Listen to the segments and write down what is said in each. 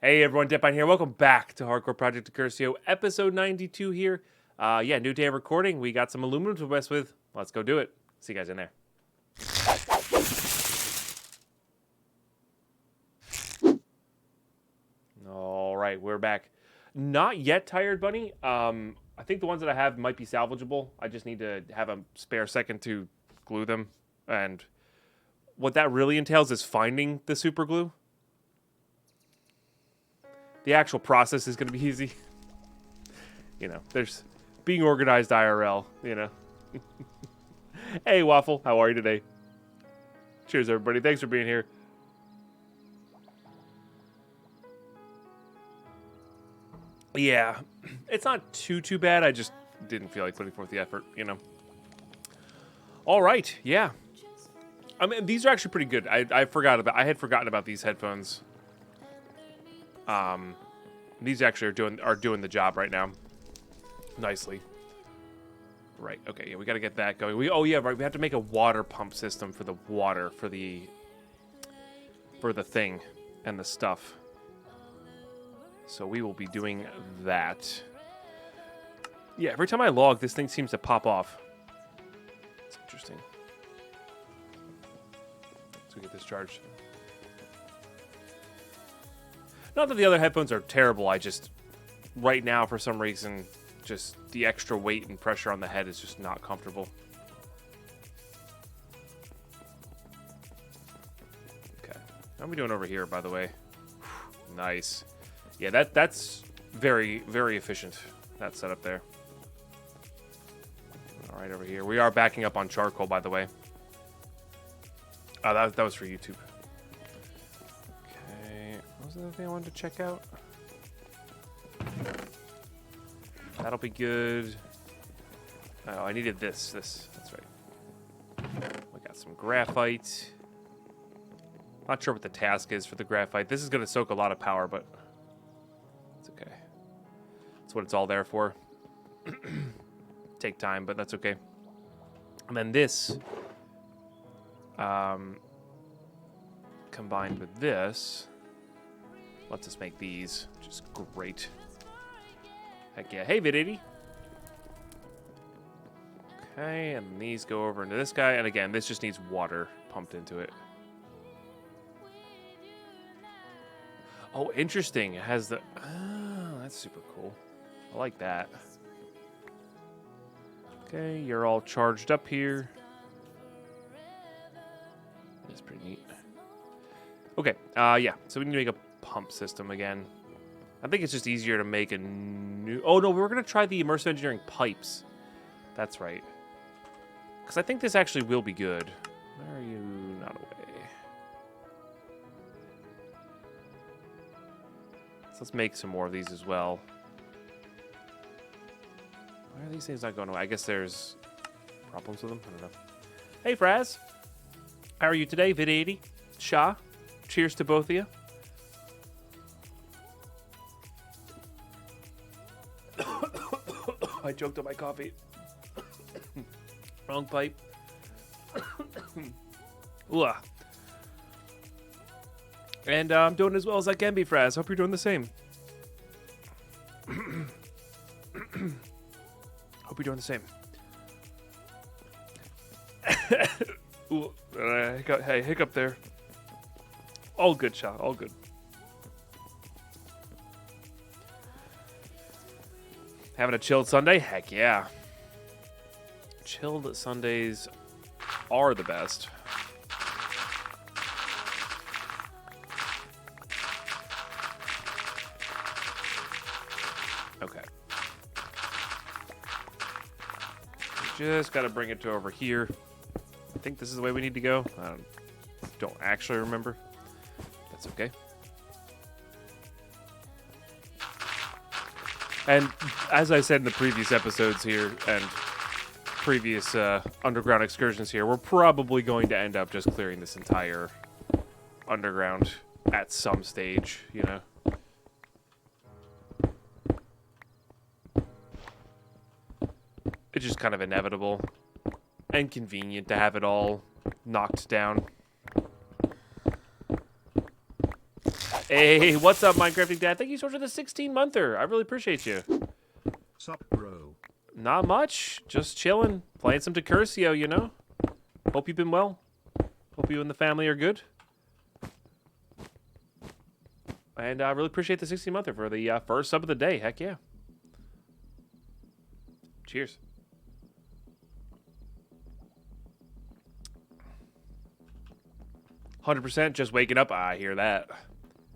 Hey everyone, Deadpine here. Welcome back to Hardcore Project Decursio, episode 92 here. New day of recording. We got some aluminum to mess with. Let's go do it. See you guys in there. All right, we're back. Not yet tired, Bunny. I think the ones that I have might be salvageable. I just need to have a spare second to glue them. And what that really entails is finding the super glue. The actual process is going to be easy. You know, there's being organized IRL, you know. Hey, Waffle, how are you today? Cheers, everybody. Thanks for being here. Yeah, it's not too bad. I just didn't feel like putting forth the effort, you know. All right, yeah. I mean, these are actually pretty good. I had forgotten about these headphones. These actually are doing the job right now, nicely. Right. Okay. Yeah, we got to get that going. We have to make a water pump system for the water for the thing and the stuff. So we will be doing that. Yeah. Every time I log, this thing seems to pop off. It's interesting. Let's get this charged. Not that the other headphones are terrible, I just, right now, for some reason, just the extra weight and pressure on the head is just not comfortable. Okay. How are we doing over here, by the way? Nice. Yeah, that's very, very efficient, that setup there. All right, over here. We are backing up on charcoal, by the way. Oh, that was for YouTube. What was the other thing I wanted to check out? That'll be good. Oh, I needed this. That's right. We got some graphite. Not sure what the task is for the graphite. This is going to soak a lot of power, but it's okay. That's what it's all there for. Take time, but that's okay. And then this, combined with this, lets us make these, which is great. Heck yeah. Hey, Vid80. Okay, and these go over into this guy. And again, this just needs water pumped into it. Oh, interesting. It has the... Oh, that's super cool. I like that. Okay, you're all charged up here. That's pretty neat. Okay, yeah. So we need to make a pump system again. I think it's just easier to make a new... Oh, no, we were going to try the immersive engineering pipes. That's right. Because I think this actually will be good. Where are you? Not away. So let's make some more of these as well. Why are these things not going away? I guess there's problems with them. I don't know. Hey, Fraz. How are you today? Vid80. Shah. Cheers to both of you. I choked on my coffee. Wrong pipe. And I'm doing as well as I can be, Fraz. Hope you're doing the same. Hope you're doing the same. Ooh, hiccup there. All good, Shaw. All good. Having a chilled Sunday? Heck yeah. Chilled Sundays are the best. Okay. Just got to bring it to over here. I think this is the way we need to go. I don't actually remember. That's okay. And as I said in the previous episodes here and previous underground excursions here, we're probably going to end up just clearing this entire underground at some stage, you know. It's just kind of inevitable and convenient to have it all knocked down. Hey, what's up, Minecrafting Dad? Thank you so much for the 16-monther. I really appreciate you. Sup, bro? Not much. Just chilling. Playing some Decursio, you know? Hope you've been well. Hope you and the family are good. And I really appreciate the 16-monther for the first sub of the day. Heck yeah. Cheers. "100% just waking up." I hear that.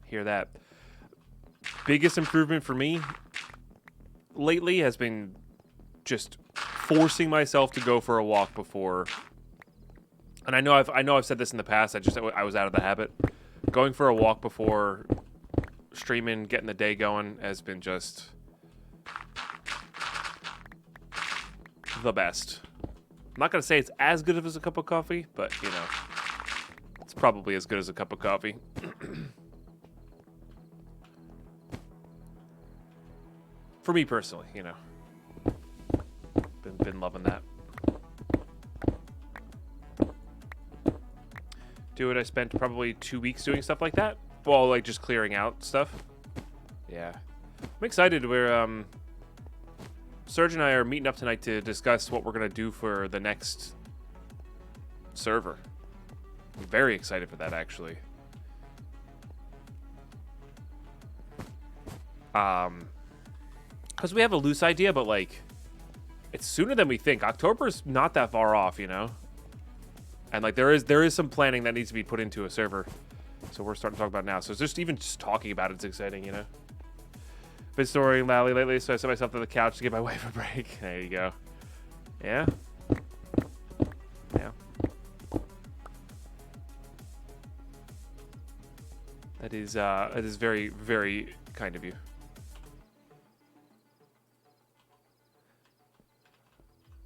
Hear that. Biggest improvement for me lately has been just forcing myself to go for a walk before. And I know I've said this in the past. I was out of the habit. Going for a walk before streaming, getting the day going has been just the best. I'm not gonna say it's as good as a cup of coffee, but you know, it's probably as good as a cup of coffee. For me personally, you know, been loving that. Dude, I spent probably 2 weeks doing stuff like that. Well, like just clearing out stuff. Yeah, I'm excited. We're Serge and I are meeting up tonight to discuss what we're gonna do for the next server. I'm very excited for that, actually. Because we have a loose idea, but like, it's sooner than we think. October's not that far off, you know. And like, there is some planning that needs to be put into a server, so we're starting to talk about it now. So just talking about it's exciting, you know. Been storing loudly lately, so I set myself to the couch to give my wife a break. There you go. Yeah. Yeah. That is very, very kind of you.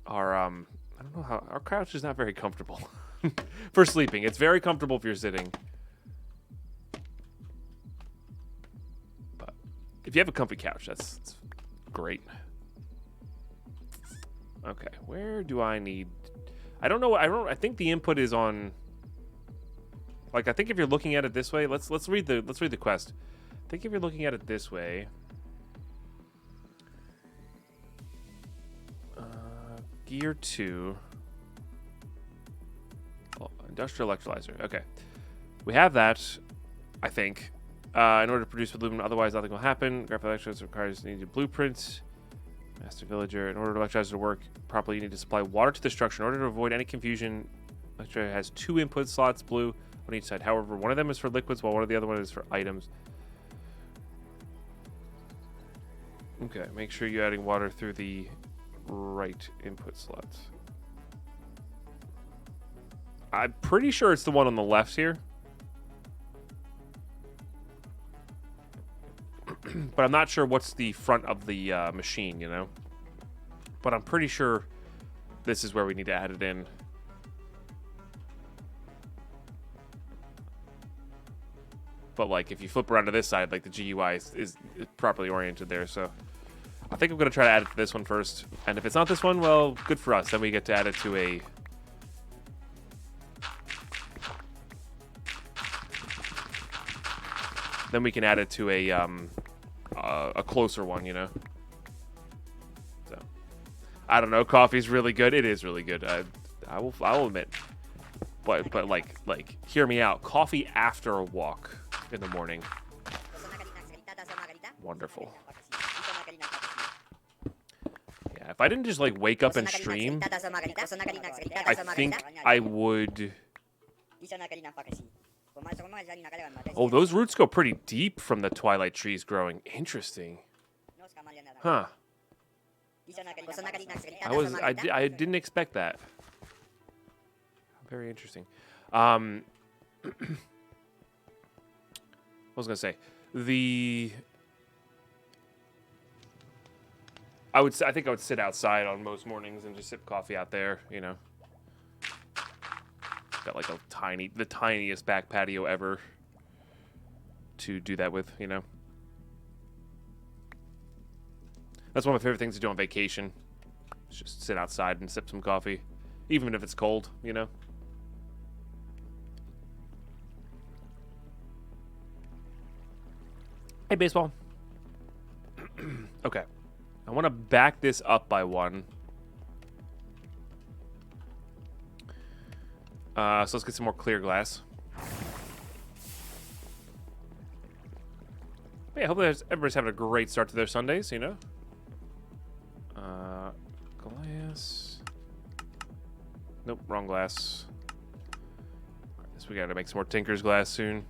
I don't know how, our couch is not very comfortable for sleeping. It's very comfortable if you're sitting. But if you have a comfy couch, that's great. Okay, where do I need... I don't know. I think the input is on... Like, I think if you're looking at it this way, let's read the quest. I think if you're looking at it this way... Gear 2. Oh, industrial electrolyzer. Okay. We have that, I think. In order to produce aluminum, otherwise nothing will happen. Graphite electrolyzer requires needed blueprints. Master villager. In order for electrolyzer to work properly, you need to supply water to the structure. In order to avoid any confusion, electrolyzer has 2 input slots, blue on each side. However, one of them is for liquids, while one of the other one is for items. Okay, make sure you're adding water through the right input slots. I'm pretty sure it's the one on the left here. But I'm not sure what's the front of the machine, you know? But I'm pretty sure this is where we need to add it in. But, like, if you flip around to this side, like, the GUI is properly oriented there, so... I think I'm going to try to add it to this one first. And if it's not this one, well, good for us. Then we get to add it to a... Then we can add it to a closer one, you know? So, I don't know. Coffee's really good. It is really good. I'll admit. But like, hear me out. Coffee after a walk in the morning. Wonderful. Yeah, if I didn't just like wake up and stream, I think I would. Oh, those roots go pretty deep from the Twilight trees growing. Interesting. Huh. I didn't expect that. Very interesting. What was I gonna say? I think I would sit outside on most mornings and just sip coffee out there, you know. Got like the tiniest back patio ever to do that with, you know. That's one of my favorite things to do on vacation. Is just sit outside and sip some coffee, even if it's cold, you know. Hey, baseball. Okay. I want to back this up by 1. So let's get some more clear glass. But yeah, hopefully everybody's having a great start to their Sundays, you know? Glass. Nope, wrong glass. I guess we gotta make some more Tinker's glass soon.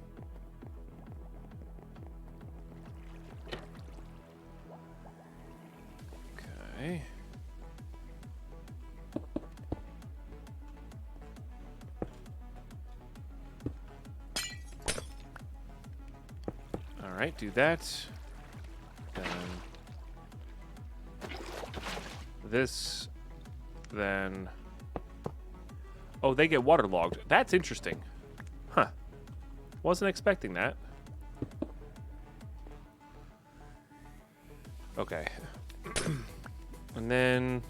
Okay. All right, do that. Then this. Then. Oh, they get waterlogged. That's interesting. Huh. Wasn't expecting that. Okay. And then...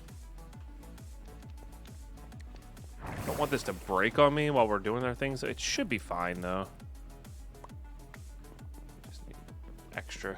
don't want this to break on me while we're doing our things. It should be fine, though. Just need extra.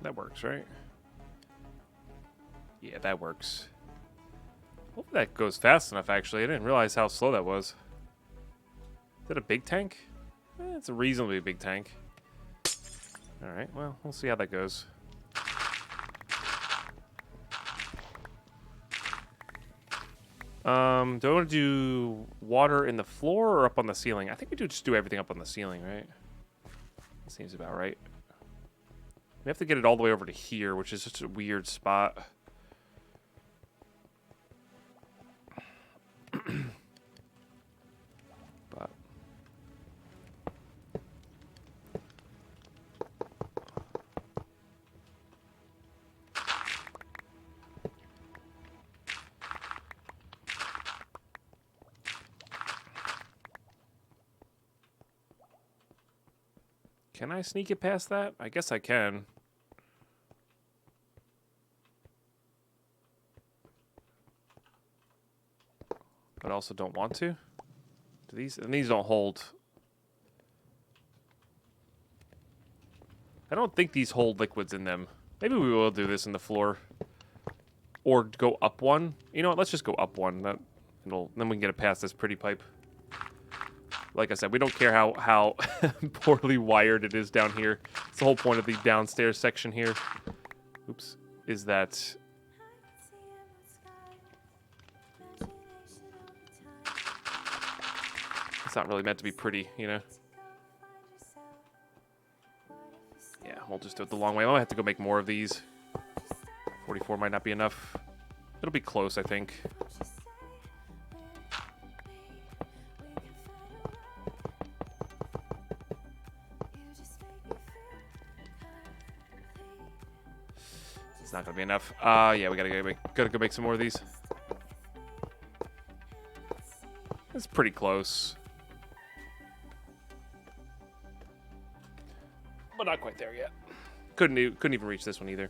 That works, right? Yeah, that works. Hope that goes fast enough, actually. I didn't realize how slow that was. Is that a big tank? It's a reasonably big tank. Alright, well, we'll see how that goes. Do I want to do water in the floor or up on the ceiling? I think we just do everything up on the ceiling, right? That seems about right. We have to get it all the way over to here, which is just a weird spot. But can I sneak it past that? I guess I can. But I also don't want to. Do these? And these don't hold. I don't think these hold liquids in them. Maybe we will do this in the floor. Or go up 1. You know what? Let's just go up 1. Then we can get it past this pretty pipe. Like I said, we don't care how poorly wired it is down here. It's the whole point of the downstairs section here. Oops. Is that... it's not really meant to be pretty, you know? Yeah, we'll just do it the long way. I might have to go make more of these. 44 might not be enough. It'll be close, I think. It's not gonna be enough. Yeah, we gotta go make some more of these. It's pretty close. But not quite there yet. Couldn't even reach this one either.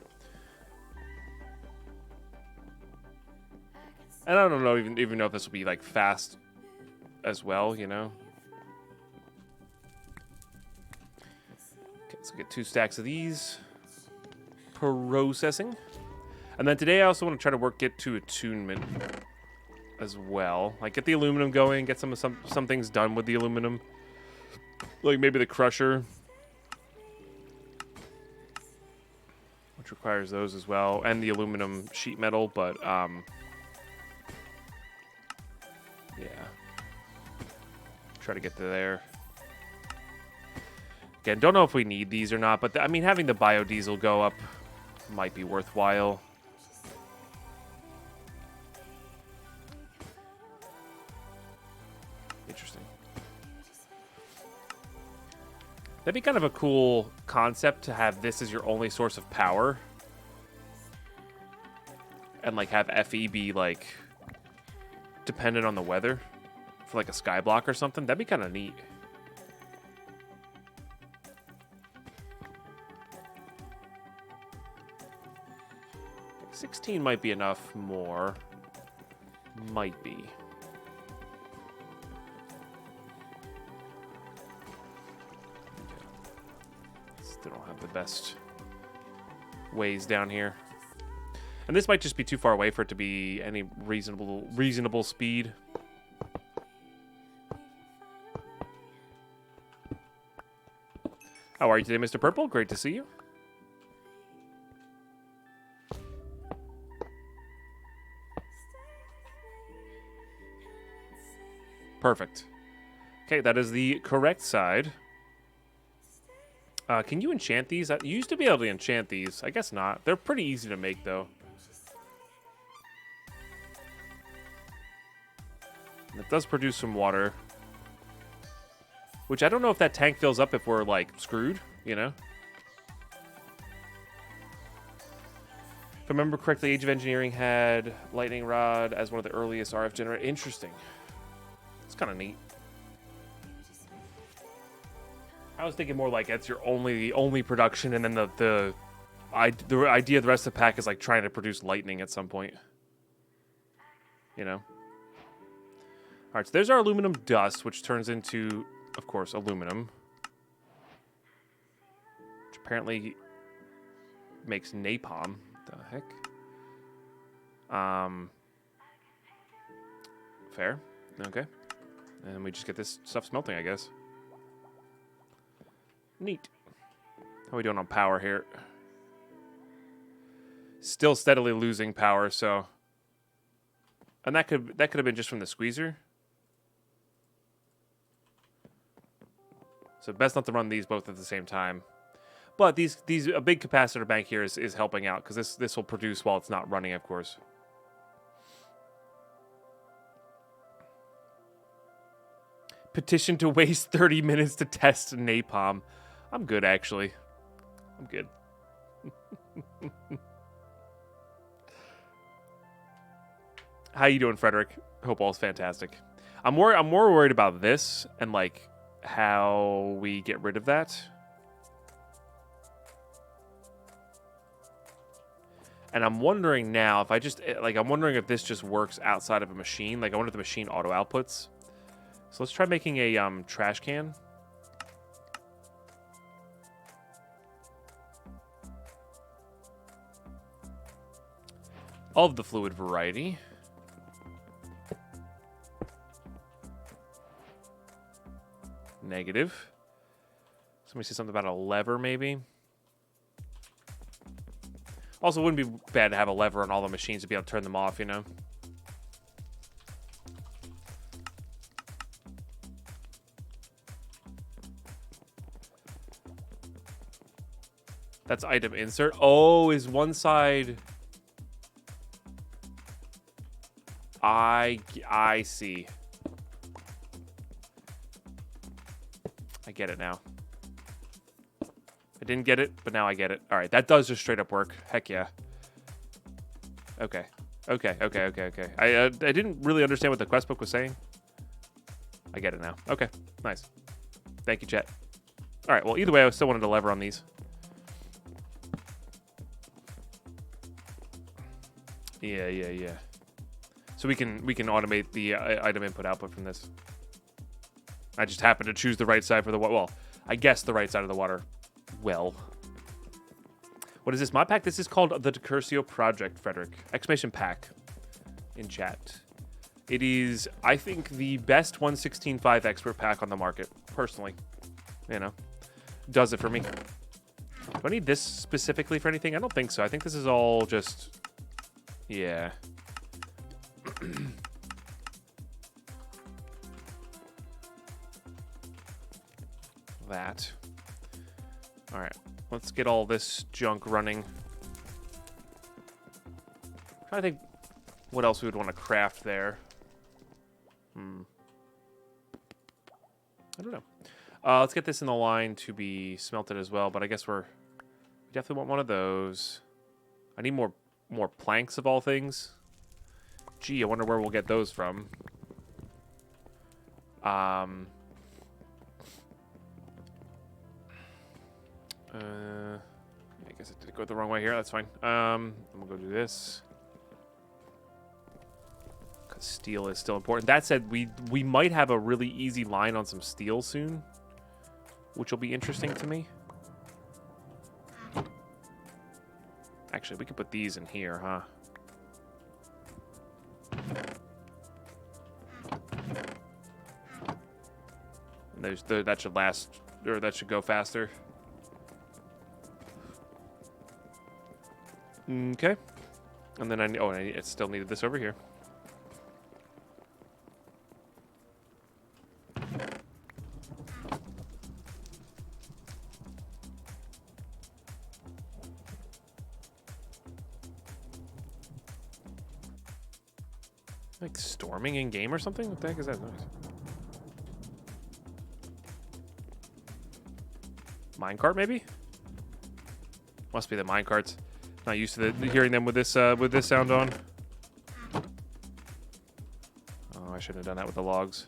And I don't know even know if this will be like fast as well, you know. Okay, so get 2 stacks of these. Processing. And then today I also want to try to get to attunement as well. Like get the aluminum going, get some things done with the aluminum. Like maybe the crusher, which requires those as well, and the aluminum sheet metal, but yeah. Try to get to there. Again, don't know if we need these or not, but I mean having the biodiesel go up might be worthwhile. Interesting. That'd be kind of a cool concept to have this as your only source of power. And like have FE be like dependent on the weather for like a sky block or something. That'd be kind of neat. Okay, 16 might be enough more. Might be. Still don't have the best ways down here. And this might just be too far away for it to be any reasonable speed. How are you today, Mr. Purple? Great to see you. Perfect. Okay, that is the correct side. Can you enchant these? You used to be able to enchant these. I guess not. They're pretty easy to make, though. And it does produce some water. Which I don't know if that tank fills up if we're, like, screwed, you know? If I remember correctly, Age of Engineering had Lightning Rod as one of the earliest RF generators. Interesting. It's kind of neat. I was thinking more like it's your only production, and then the idea of the rest of the pack is like trying to produce lightning at some point. You know? Alright, so there's our aluminum dust, which turns into, of course, aluminum. Which apparently makes napalm. The heck? Fair. Okay. And we just get this stuff smelting, I guess. Neat. How are we doing on power here? Still steadily losing power, so... And that could have been just from the squeezer. So best not to run these both at the same time. But a big capacitor bank here is helping out, because this will produce while it's not running, of course. Petition to waste 30 minutes to test napalm. I'm good, actually. I'm good. How you doing, Frederick? Hope all's fantastic. I'm more worried about this and like how we get rid of that. And I'm wondering now if I just I'm wondering if this just works outside of a machine. Like I wonder if the machine auto outputs. So let's try making a trash can. Of the fluid variety. Negative. Somebody say something about a lever, maybe. Also, it wouldn't be bad to have a lever on all the machines to be able to turn them off, you know? That's item insert. Oh, is one side... I see. I get it now. I didn't get it, but now I get it. All right, that does just straight up work. Heck yeah. Okay. Okay. I didn't really understand what the quest book was saying. I get it now. Okay, nice. Thank you, chat. All right, well, either way, I still wanted to lever on these. Yeah. So we can automate the item input output from this. I just happen to choose the right side for the water. Well, I guess the right side of the water. Well. What is this mod pack? This is called the Decursio Project, Frederick. Exclamation pack in chat. It is, I think, the best 1.16.5 expert pack on the market, personally. You know, does it for me. Do I need this specifically for anything? I don't think so. I think this is all just, yeah. That. All right, let's get all this junk running. I'm trying to think what else we would want to craft there. I don't know. Let's get this in the line to be smelted as well, but I guess we definitely want one of those. I need more planks of all things. Gee, I wonder where we'll get those from. I guess I did go the wrong way here. That's fine. I'm gonna go do this. Because steel is still important. That said, we might have a really easy line on some steel soon, which will be interesting to me. Actually, we could put these in here, huh? And that should last, or that should go faster. Okay. And then I still needed this over here. Like storming in game or something? What the heck is that noise? Minecart maybe? Must be the minecarts. Not used to hearing them with this sound on. Oh, I shouldn't have done that with the logs.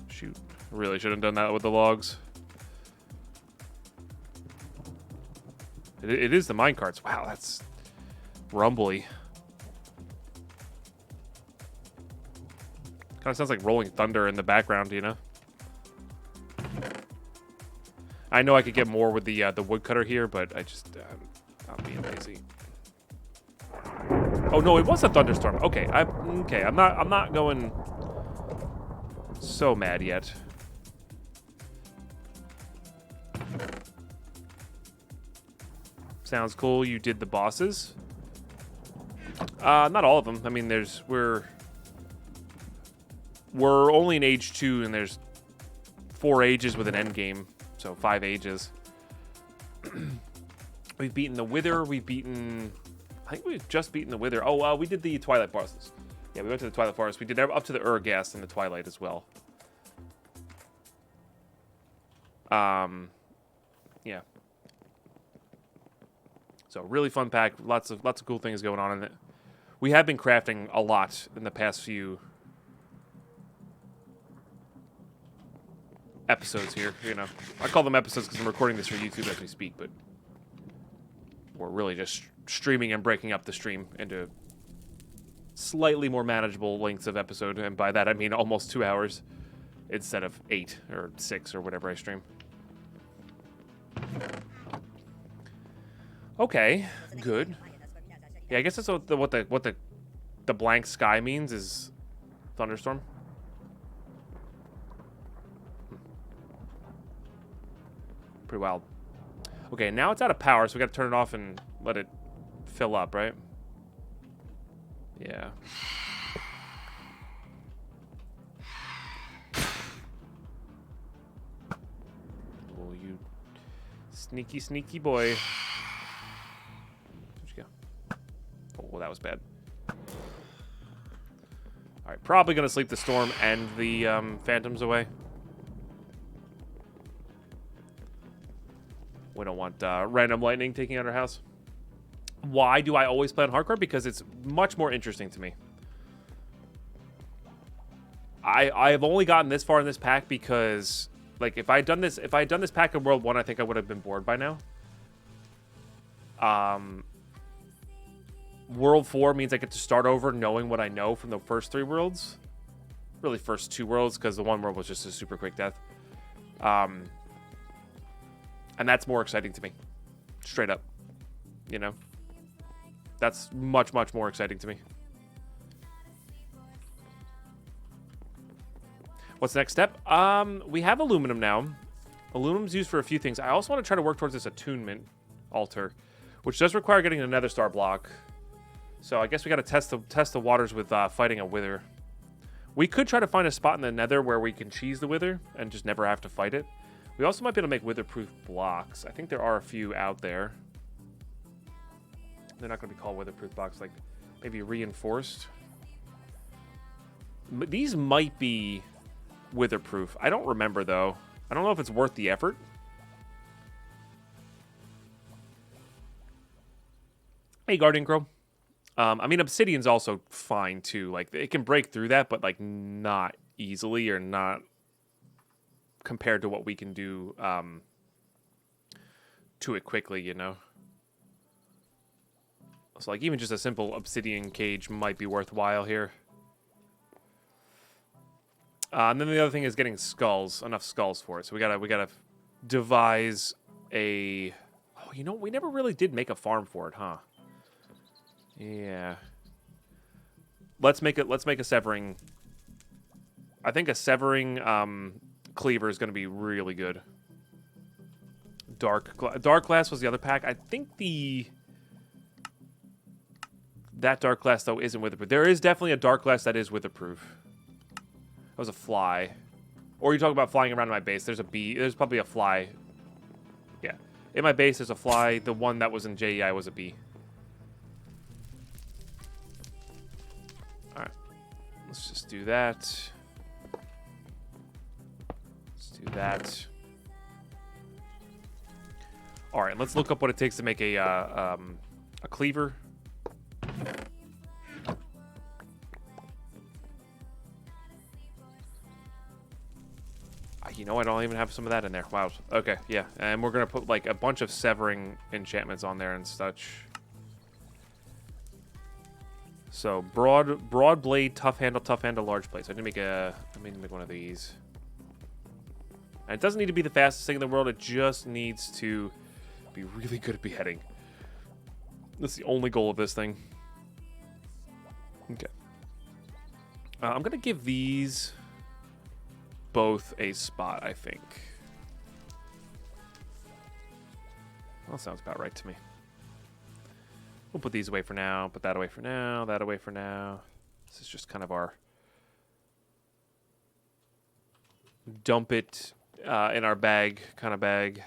Shoot, really should have done that with the logs. It is the minecarts. Wow, that's rumbly. Kind of sounds like rolling thunder in the background, you know? I know I could get more with the woodcutter here, but I just I'm being lazy. Oh no, it was a thunderstorm. Okay, I'm not going so mad yet. Sounds cool. You did the bosses. Not all of them. I mean, we're only in age 2, and there's 4 ages with an end game, so 5 ages. We've beaten the Wither. I think we've just beaten the Wither. Oh, we did the Twilight Forest. Yeah, we went to the Twilight Forest. We did up to the Urghast and the Twilight as well. Yeah. So really fun pack. Lots of cool things going on in it. We have been crafting a lot in the past few episodes here. You know, I call them episodes because I'm recording this for YouTube as we speak, but we're really just streaming and breaking up the stream into slightly more manageable lengths of episode, and by that I mean almost 2 hours instead of 8 or 6 or whatever I stream. Okay, good. Yeah, I guess that's what the blank sky means is thunderstorm. Pretty wild. Okay, now it's out of power, so we got to turn it off and let it fill up, right? Yeah. Oh, you sneaky, sneaky boy. Where'd you go? Oh, well, that was bad. All right, probably gonna sleep the storm and the phantoms away. We don't want random lightning taking out our house. Why do I always play on hardcore? Because it's much more interesting to me. I've only gotten this far in this pack because, like, if I had done this pack in World 1, I think I would have been bored by now. World 4 means I get to start over knowing what I know from the first 3 worlds. Really, first 2 worlds, because the 1 world was just a super quick death. And that's more exciting to me. Straight up. You know? That's much, much more exciting to me. What's the next step? We have aluminum now. Aluminum's used for a few things. I also want to try to work towards this attunement altar, which does require getting a nether star block. So I guess we got to test the waters with fighting a wither. We could try to find a spot in the nether where we can cheese the wither and just never have to fight it. We also might be able to make wither-proof blocks. I think there are a few out there. They're not going to be called wither-proof blocks, like maybe reinforced. But these might be wither-proof. I don't remember, though. I don't know if it's worth the effort. Hey, Guardian Crow. I mean, obsidian's also fine too. Like, it can break through that, but like not easily or not compared to what we can do to it quickly, you know. So like even just a simple obsidian cage might be worthwhile here. And then the other thing is getting skulls, enough skulls for it. So we gotta devise a. Oh, you know, we never really did make a farm for it, huh? Yeah. Let's make a severing. I think a severing cleaver is going to be really good. Dark glass was the other pack. I think that dark glass though isn't witherproof. There is definitely a dark glass that is witherproof. That was a fly. Or you talk about flying around in my base. There's a bee. There's probably a fly. Yeah. In my base there's a fly. The one that was in JEI was a bee. Alright. Let's just do that. Let's do that. Alright, let's look up what it takes to make a cleaver. You know, I don't even have some of that in there. Wow. Okay, yeah. And we're going to put, like, a bunch of severing enchantments on there and such. So, broad blade, tough handle, large blade. So I need to make one of these. And it doesn't need to be the fastest thing in the world. It just needs to be really good at beheading. That's the only goal of this thing. Okay. I'm going to give these both a spot, I think. Well, sounds about right to me. We'll put these away for now, put that away for now, that away for now. This is just kind of our dump it in our bag kind of bag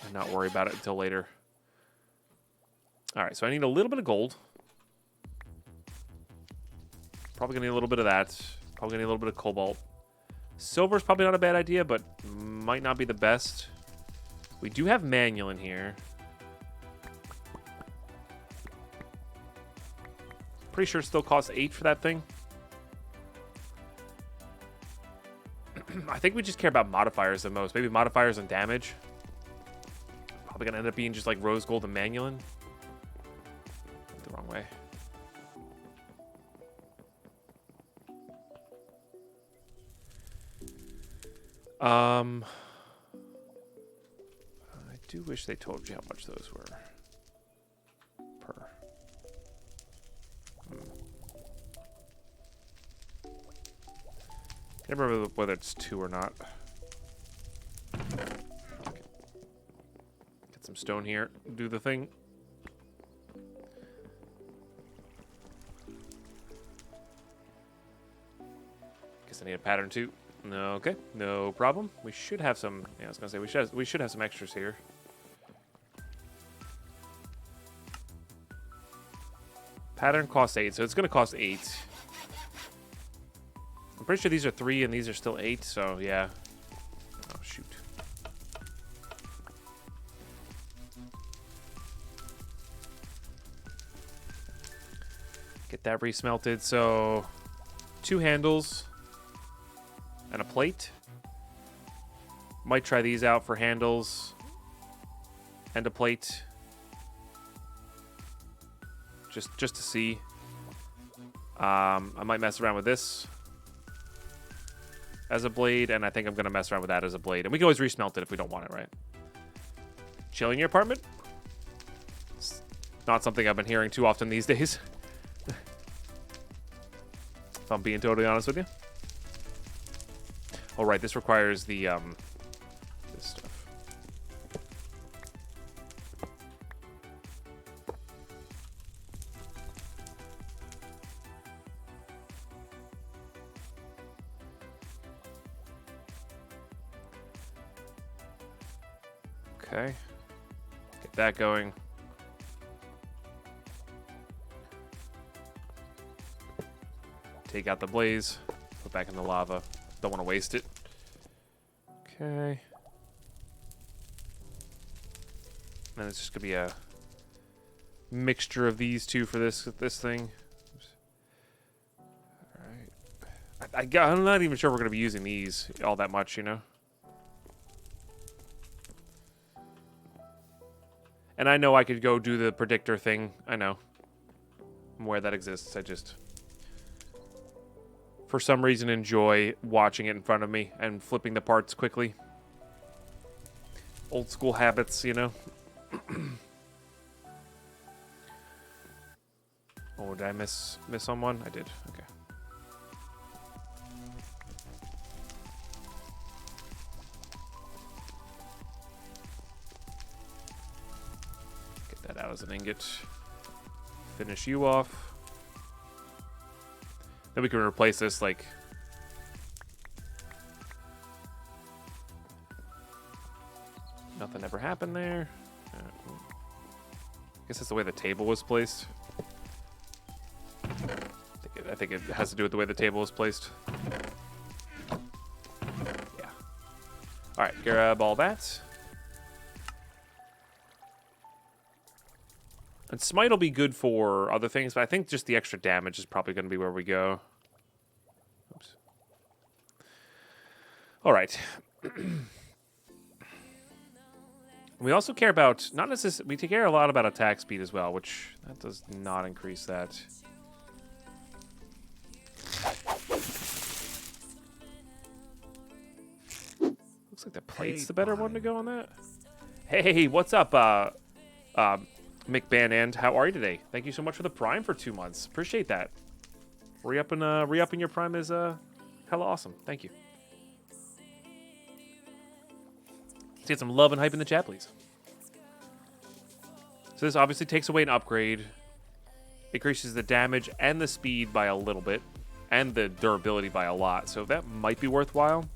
and not worry about it until later. All right, so I need a little bit of gold. Probably gonna need a little bit of that. Probably gonna need a little bit of cobalt. Silver's probably not a bad idea, but might not be the best. We do have manual in here. Pretty sure it still costs 8 for that thing. I think we just care about modifiers the most. Maybe modifiers and damage. Probably gonna end up being just like rose gold and manulin. The wrong way. I do wish they told you how much those were per. Can't remember whether it's 2 or not. Okay. Get some stone here. Do the thing. Guess I need a pattern too. Okay, no problem. We should have some. Yeah, I was gonna say we should have some extras here. Pattern costs 8, so it's gonna cost 8. I'm pretty sure these are 3 and these are still 8. So yeah. Oh shoot. Get that resmelted. So 2 handles. And a plate. Might try these out for handles. And a plate. Just to see. I might mess around with this as a blade, and I think I'm going to mess around with that as a blade. And we can always resmelt it if we don't want it, right? Chilling in your apartment? It's not something I've been hearing too often these days. If I'm being totally honest with you. Oh, right, this requires the, this stuff. Okay. Get that going. Take out the blaze. Put back in the lava. Don't want to waste it. Okay. And it's just going to be a mixture of these two for this thing. All right. I'm not even sure we're going to be using these all that much, you know? And I know I could go do the predictor thing. I know. I'm aware that exists. I just, for some reason, enjoy watching it in front of me and flipping the parts quickly. Old school habits, you know? Oh, did I miss on one? I did. Okay. Get that out as an ingot. Finish you off. Then we can replace this, like... Nothing ever happened there. I guess that's the way the table was placed. I think it has to do with the way the table is placed. Yeah. Alright, grab all that. And smite will be good for other things, but I think just the extra damage is probably going to be where we go. Oops. Alright. We also care about, not necessarily, we take care a lot about attack speed as well, which that does not increase that. Looks like the plate's the better one to go on that. Hey, what's up, McBanand? How are you today? Thank you so much for the Prime for 2 months. Appreciate that. Re-upping your Prime is hella awesome. Thank you. Let's get some love and hype in the chat, please. So this obviously takes away an upgrade. Increases the damage and the speed by a little bit. And the durability by a lot. So that might be worthwhile.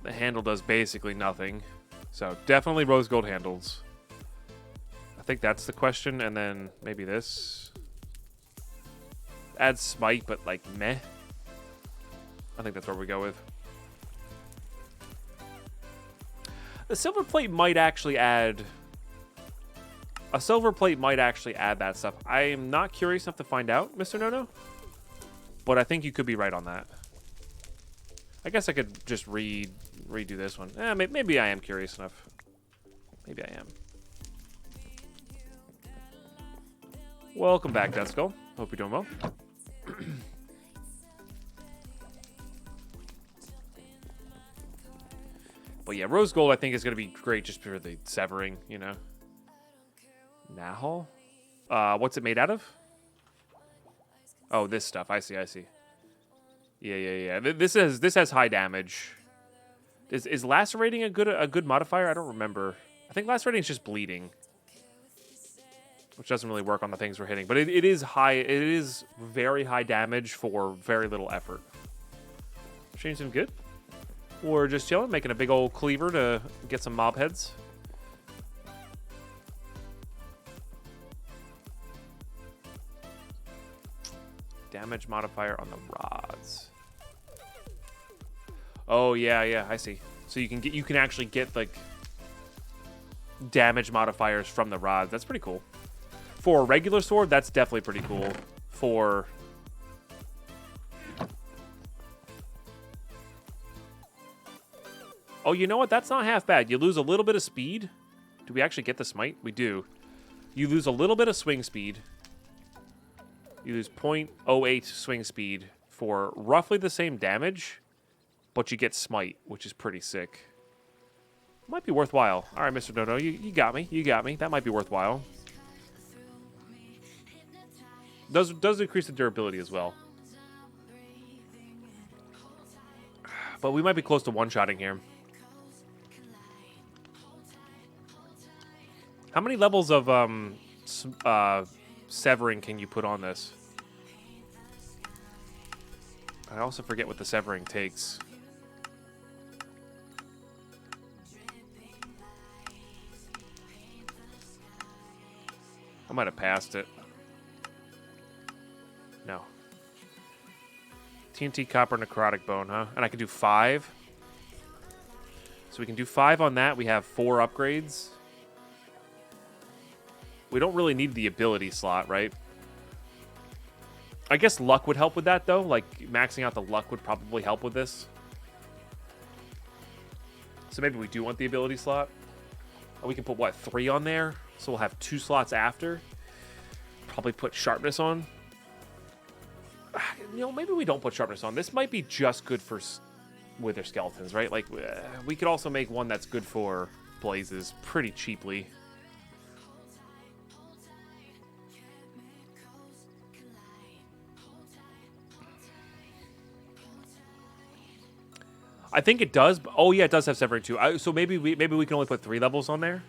The handle does basically nothing. So definitely rose gold handles. I think that's the question. And then maybe this. Add smite, but like meh. I think that's where we go with. The silver plate might actually add... A silver plate might actually add that stuff. I am not curious enough to find out, Mr. Nono. But I think you could be right on that. I guess I could just redo this one. Maybe I am curious enough. Maybe I am. Welcome back, Death Skull. Hope you're doing well. But yeah, rose gold I think is going to be great just for the severing, you know. Nahal? What's it made out of? Oh, this stuff. I see. Yeah. This has high damage. Is lacerating a good modifier? I don't remember. I think lacerating is just bleeding, which doesn't really work on the things we're hitting. But it is high. It is very high damage for very little effort. Shane seems good. We're just chilling, making a big old cleaver to get some mob heads. Damage modifier on the rods. Oh yeah, I see. So you can actually get like damage modifiers from the rods. That's pretty cool. For a regular sword, that's definitely pretty cool. For oh, you know what? That's not half bad. You lose a little bit of speed. Do we actually get the smite? We do. You lose a little bit of swing speed. You lose 0.08 swing speed for roughly the same damage, but you get smite, which is pretty sick. Might be worthwhile. All right, Mr. Dodo, you got me. You got me. That might be worthwhile. Does increase the durability as well. But we might be close to one-shotting here. How many levels of severing can you put on this? I also forget what the severing takes. I might have passed it. No. TNT, copper, necrotic bone, huh? And I can do 5. So we can do 5 on that. We have 4 upgrades. We don't really need the ability slot, right? I guess luck would help with that, though. Like, maxing out the luck would probably help with this. So maybe we do want the ability slot. And we can put, what, 3 on there? So we'll have 2 slots after. Probably put sharpness on. You know, maybe we don't put sharpness on. This might be just good for wither skeletons, right? Like, we could also make one that's good for blazes pretty cheaply. I think it does. Oh yeah, it does have severing too. So maybe we can only put 3 levels on there.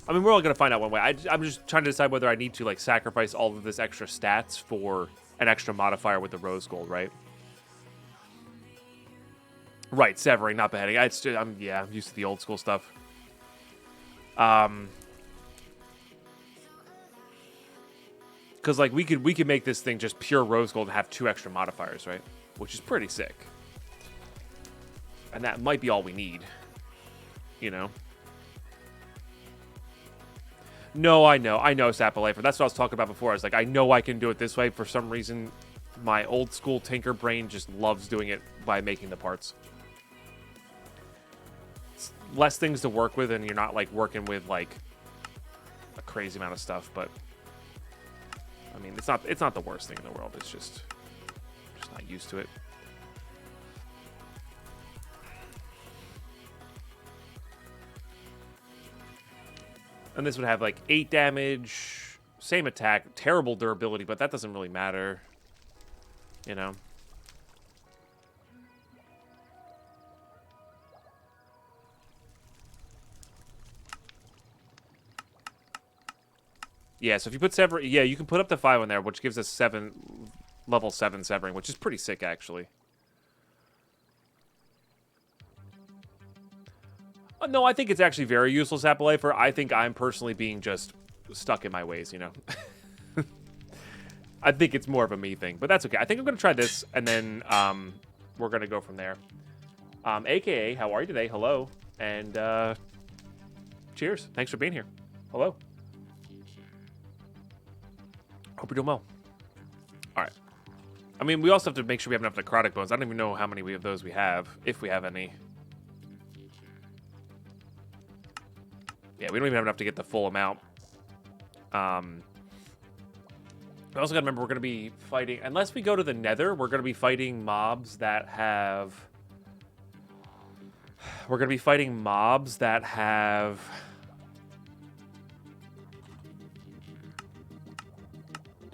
I mean, we're all gonna find out one way. I'm just trying to decide whether I need to like sacrifice all of this extra stats for an extra modifier with the rose gold, right? Right, severing, not beheading. I'm used to the old school stuff. Because like we could make this thing just pure rose gold and have 2 extra modifiers, right? Which is pretty sick. And that might be all we need, you know? No, I know, Sapalifer. That's what I was talking about before. I was like, I know I can do it this way. For some reason, my old school tinker brain just loves doing it by making the parts. It's less things to work with, and you're not like working with like a crazy amount of stuff. But I mean, it's not the worst thing in the world. It's just not used to it. And this would have like 8 damage, same attack, terrible durability, but that doesn't really matter, you know? Yeah, so if you put severing, yeah, you can put up to 5 on there, which gives us level 7 severing, which is pretty sick, actually. No, I think it's actually very useful, Sapalifer. I think I'm personally being just stuck in my ways, you know? I think it's more of a me thing, but that's okay. I think I'm going to try this, and then we're going to go from there. AKA, how are you today? Hello. And cheers. Thanks for being here. Hello. Hope you're doing well. All right. I mean, we also have to make sure we have enough necrotic bones. I don't even know how many of those we have, if we have any. Yeah, we don't even have enough to get the full amount. We also got to remember we're going to be fighting... Unless we go to the Nether, we're going to be fighting mobs that have... We're going to be fighting mobs that have...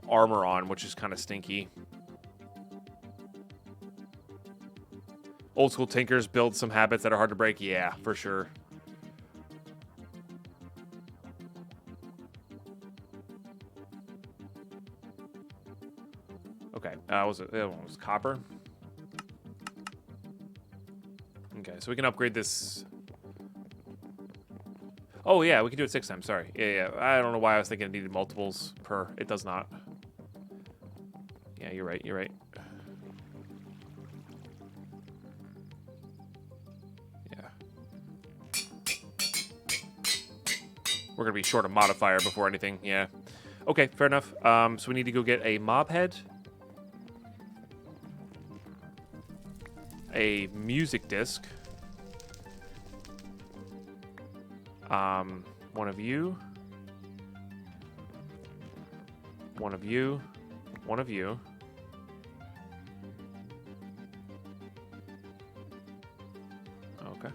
armor on, which is kind of stinky. Old school tinkers build some habits that are hard to break. Yeah, for sure. Okay, was it was copper? Okay, so we can upgrade this. Oh yeah, we can do it 6 times. Sorry. Yeah. I don't know why I was thinking it needed multiples per. It does not. Yeah, you're right. You're right. Yeah. We're gonna be short a modifier before anything. Yeah. Okay, fair enough. So we need to go get a mob head. A music disc. One of you. One of you. One of you. Okay.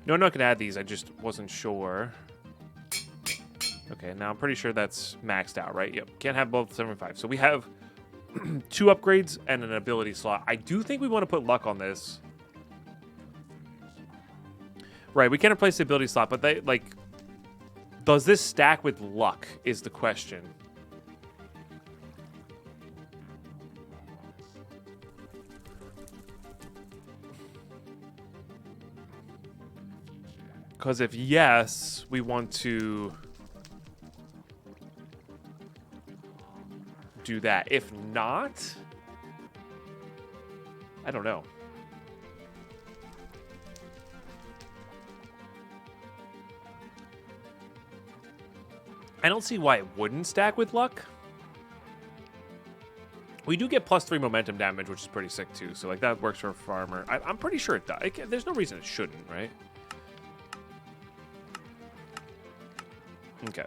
No, I'm not going to add these. I just wasn't sure. Okay, now I'm pretty sure that's maxed out, right? Yep. Can't have both 75. So we have 2 upgrades and an ability slot. I do think we want to put luck on this. Right, we can't replace the ability slot, but they, like... Does this stack with luck is the question. Because if yes, we want to do that. If not, I don't know. I don't see why it wouldn't stack with luck. We do get +3 momentum damage, which is pretty sick too. So like that works for a farmer. I'm pretty sure it does. There's no reason it shouldn't, right? Okay,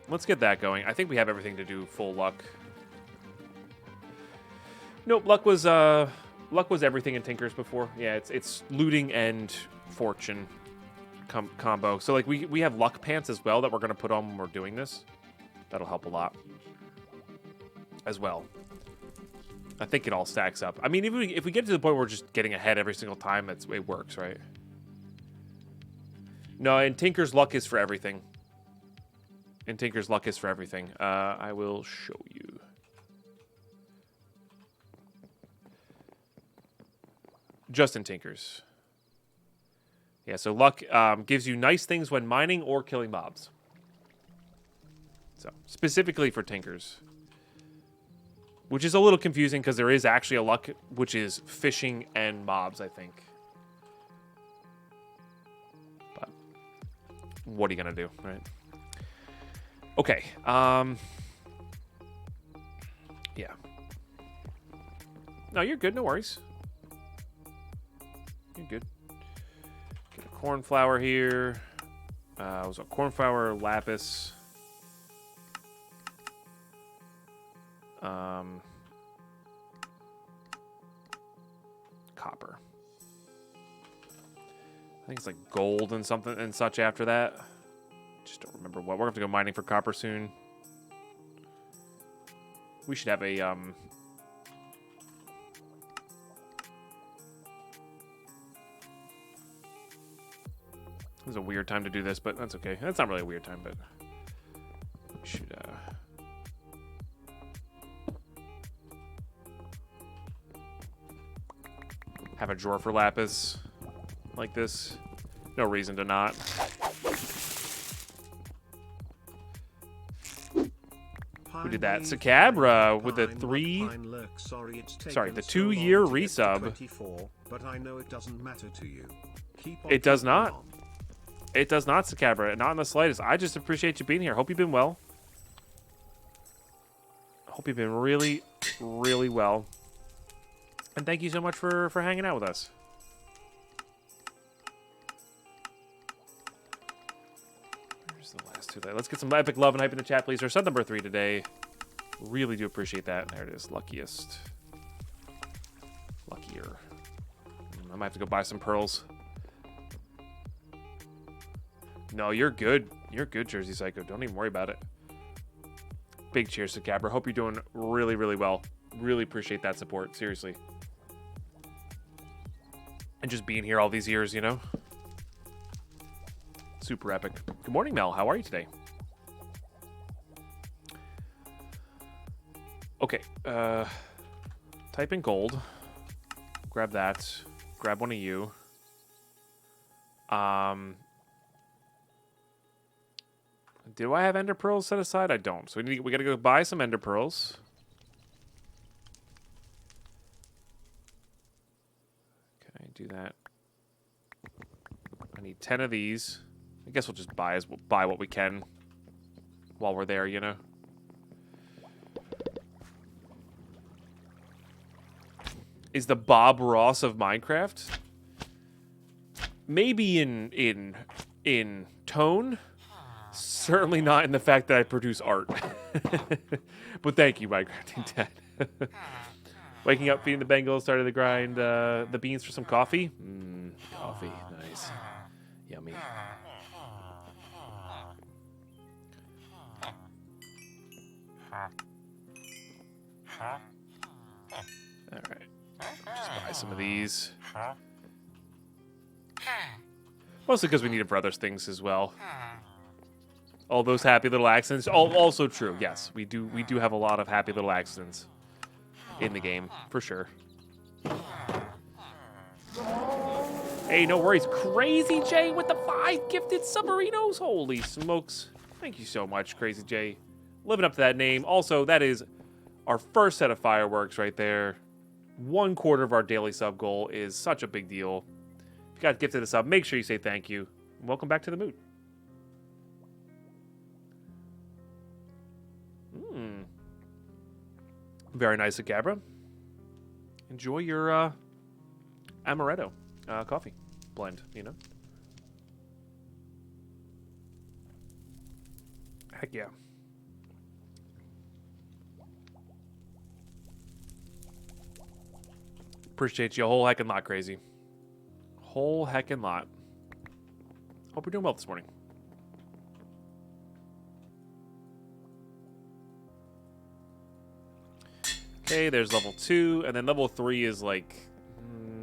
let's get that going. I think we have everything to do full luck. Nope, luck was everything in Tinkers before. Yeah, it's looting and fortune combo. So like we have luck pants as well that we're gonna put on when we're doing this. That'll help a lot as well. I think it all stacks up. I mean, if we get to the point where we're just getting ahead every single time, it works, right? No, and Tinker's luck is for everything. And Tinker's luck is for everything. I will show you. Just in Tinker's. Yeah, so luck gives you nice things when mining or killing mobs. So, specifically for Tinker's. Which is a little confusing because there is actually a luck, which is fishing and mobs, I think. But what are you going to do, right? Okay. Yeah. No, you're good. No worries. You're good. Get a cornflower here. Was a cornflower, lapis. Copper. I think it's like gold and something and such after that. Just don't remember what. We're going to have to go mining for copper soon. We should have a, This is a weird time to do this, but that's okay. That's not really a weird time, but we should, have a drawer for lapis like this. No reason to not. Who did that? Sacabra with the 2-year resub. But I know it doesn't matter to you. It does not. It does not, Sacabra. Not in the slightest. I just appreciate you being here. Hope you've been well. Hope you've been really, really well. And thank you so much for hanging out with us. Where's the last two? Let's get some epic love and hype in the chat, please. Our sub number 3 today. Really do appreciate that. There it is. Luckiest. Luckier. I might have to go buy some pearls. No, you're good. You're good, Jersey Psycho. Don't even worry about it. Big cheers to Cabra. Hope you're doing really, really well. Really appreciate that support. Seriously. And just being here all these years, you know? Super epic. Good morning, Mel. How are you today? Okay. Type in gold. Grab that. Grab one of you. Do I have ender pearls set aside? I don't. So we gotta go buy some ender pearls. Okay, do that. I need 10 of these. I guess we'll just buy what we can while we're there, you know. Is the Bob Ross of Minecraft? Maybe in tone. Certainly not in the fact that I produce art. But thank you, Minecrafting Dad. Waking up, feeding the Bengals, started the grind. The beans for some coffee. Coffee, nice. Yummy. All right. Just buy some of these. Mostly because we need it for other things as well. All those happy little accidents. Also true. Yes, we do have a lot of happy little accidents in the game for sure. Hey, no worries. Crazy J with the 5 gifted submarinos. Holy smokes! Thank you so much, Crazy J. Living up to that name. Also, that is our first set of fireworks right there. 1/4 of our daily sub goal is such a big deal. If you got gifted a sub, make sure you say thank you. Welcome back to the mood. Very nice, Gabra. Enjoy your amaretto coffee blend, you know? Heck yeah. Appreciate you a whole heckin' lot, Crazy. Whole heckin' lot. Hope you're doing well this morning. Okay, there's level 2, and then level 3 is like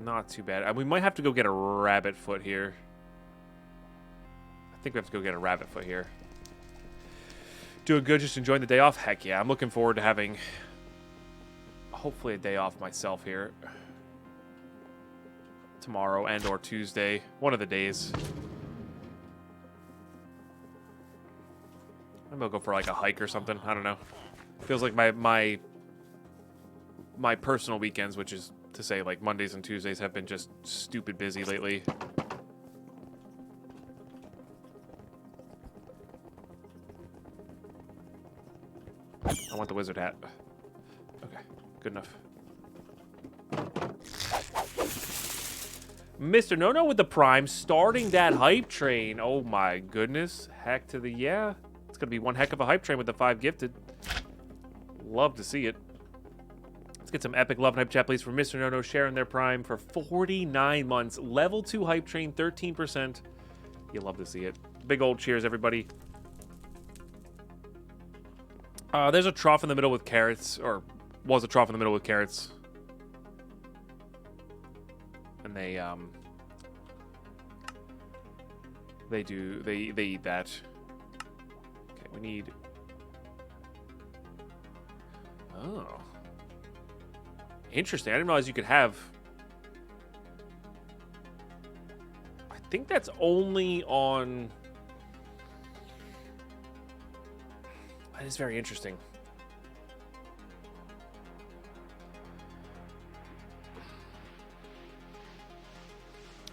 not too bad. We might have to go get a rabbit foot here. I think we have to go get a rabbit foot here. Doing good, just enjoying the day off? Heck yeah, I'm looking forward to having hopefully a day off myself here. Tomorrow and or Tuesday. One of the days. Maybe I'll go for like a hike or something. I don't know. Feels like my personal weekends, which is to say like Mondays and Tuesdays, have been just stupid busy lately. I want the wizard hat. Okay, good enough. Mr. No-No with the prime, starting that hype train. Oh my goodness. Heck to the yeah. It's going to be one heck of a hype train with the 5 gifted. Love to see it. Let's get some epic love and hype chat, please, for Mr. No-No sharing their prime for 49 months. Level 2 hype train, 13%. You love to see it. Big old cheers, everybody. There's a trough in the middle with carrots, or was a trough in the middle with carrots. And they eat that. Okay, we need... Oh. Interesting. I didn't realize you could have... I think that's only on... That is very interesting.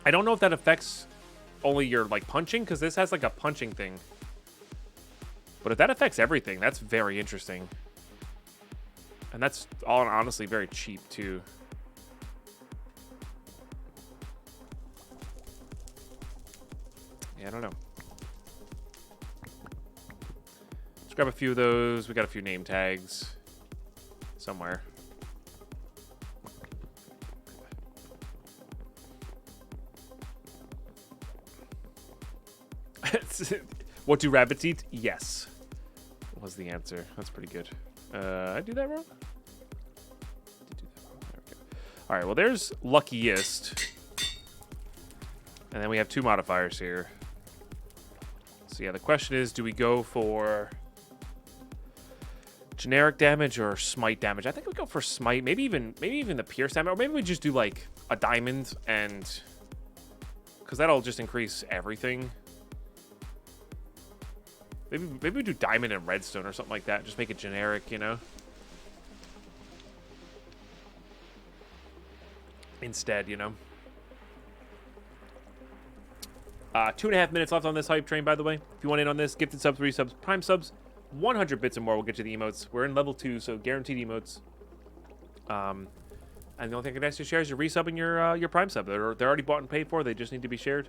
I don't know if that affects only your, like, punching, because this has, like, a punching thing. But if that affects everything, that's very interesting. And that's, all honestly, very cheap, too. Yeah, I don't know. Let's grab a few of those. We got a few name tags somewhere. What do rabbits eat? Yes, was the answer. That's pretty good. I do that wrong? Did do that wrong. There we go. All right. Well, there's luckiest, and then we have 2 modifiers here. So yeah, the question is, do we go for generic damage or smite damage? I think we go for smite. Maybe even the pierce damage, or maybe we just do like a diamond, and because that'll just increase everything. Maybe we do diamond and redstone or something like that. Just make it generic, you know? Instead, you know? 2.5 minutes left on this hype train, by the way. If you want in on this, gifted subs, resubs, prime subs, 100 bits or more will get you the emotes. We're in level 2, so guaranteed emotes. And the only thing I can ask you to share is your resub and your prime sub. They're already bought and paid for. They just need to be shared.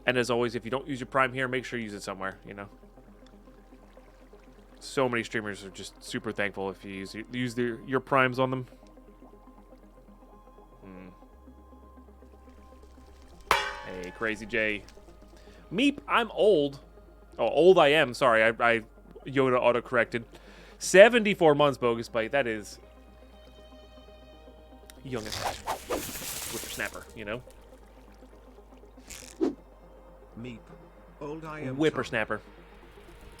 And as always, if you don't use your prime here, make sure you use it somewhere, you know? So many streamers are just super thankful if you use your primes on them. Hey, Crazy J. Meep, I'm old. Oh, old I am. Sorry, I Yoda auto-corrected. 74 months, Bogus Bite. That is young as whippersnapper, you know? Meep. Old I am. Whippersnapper.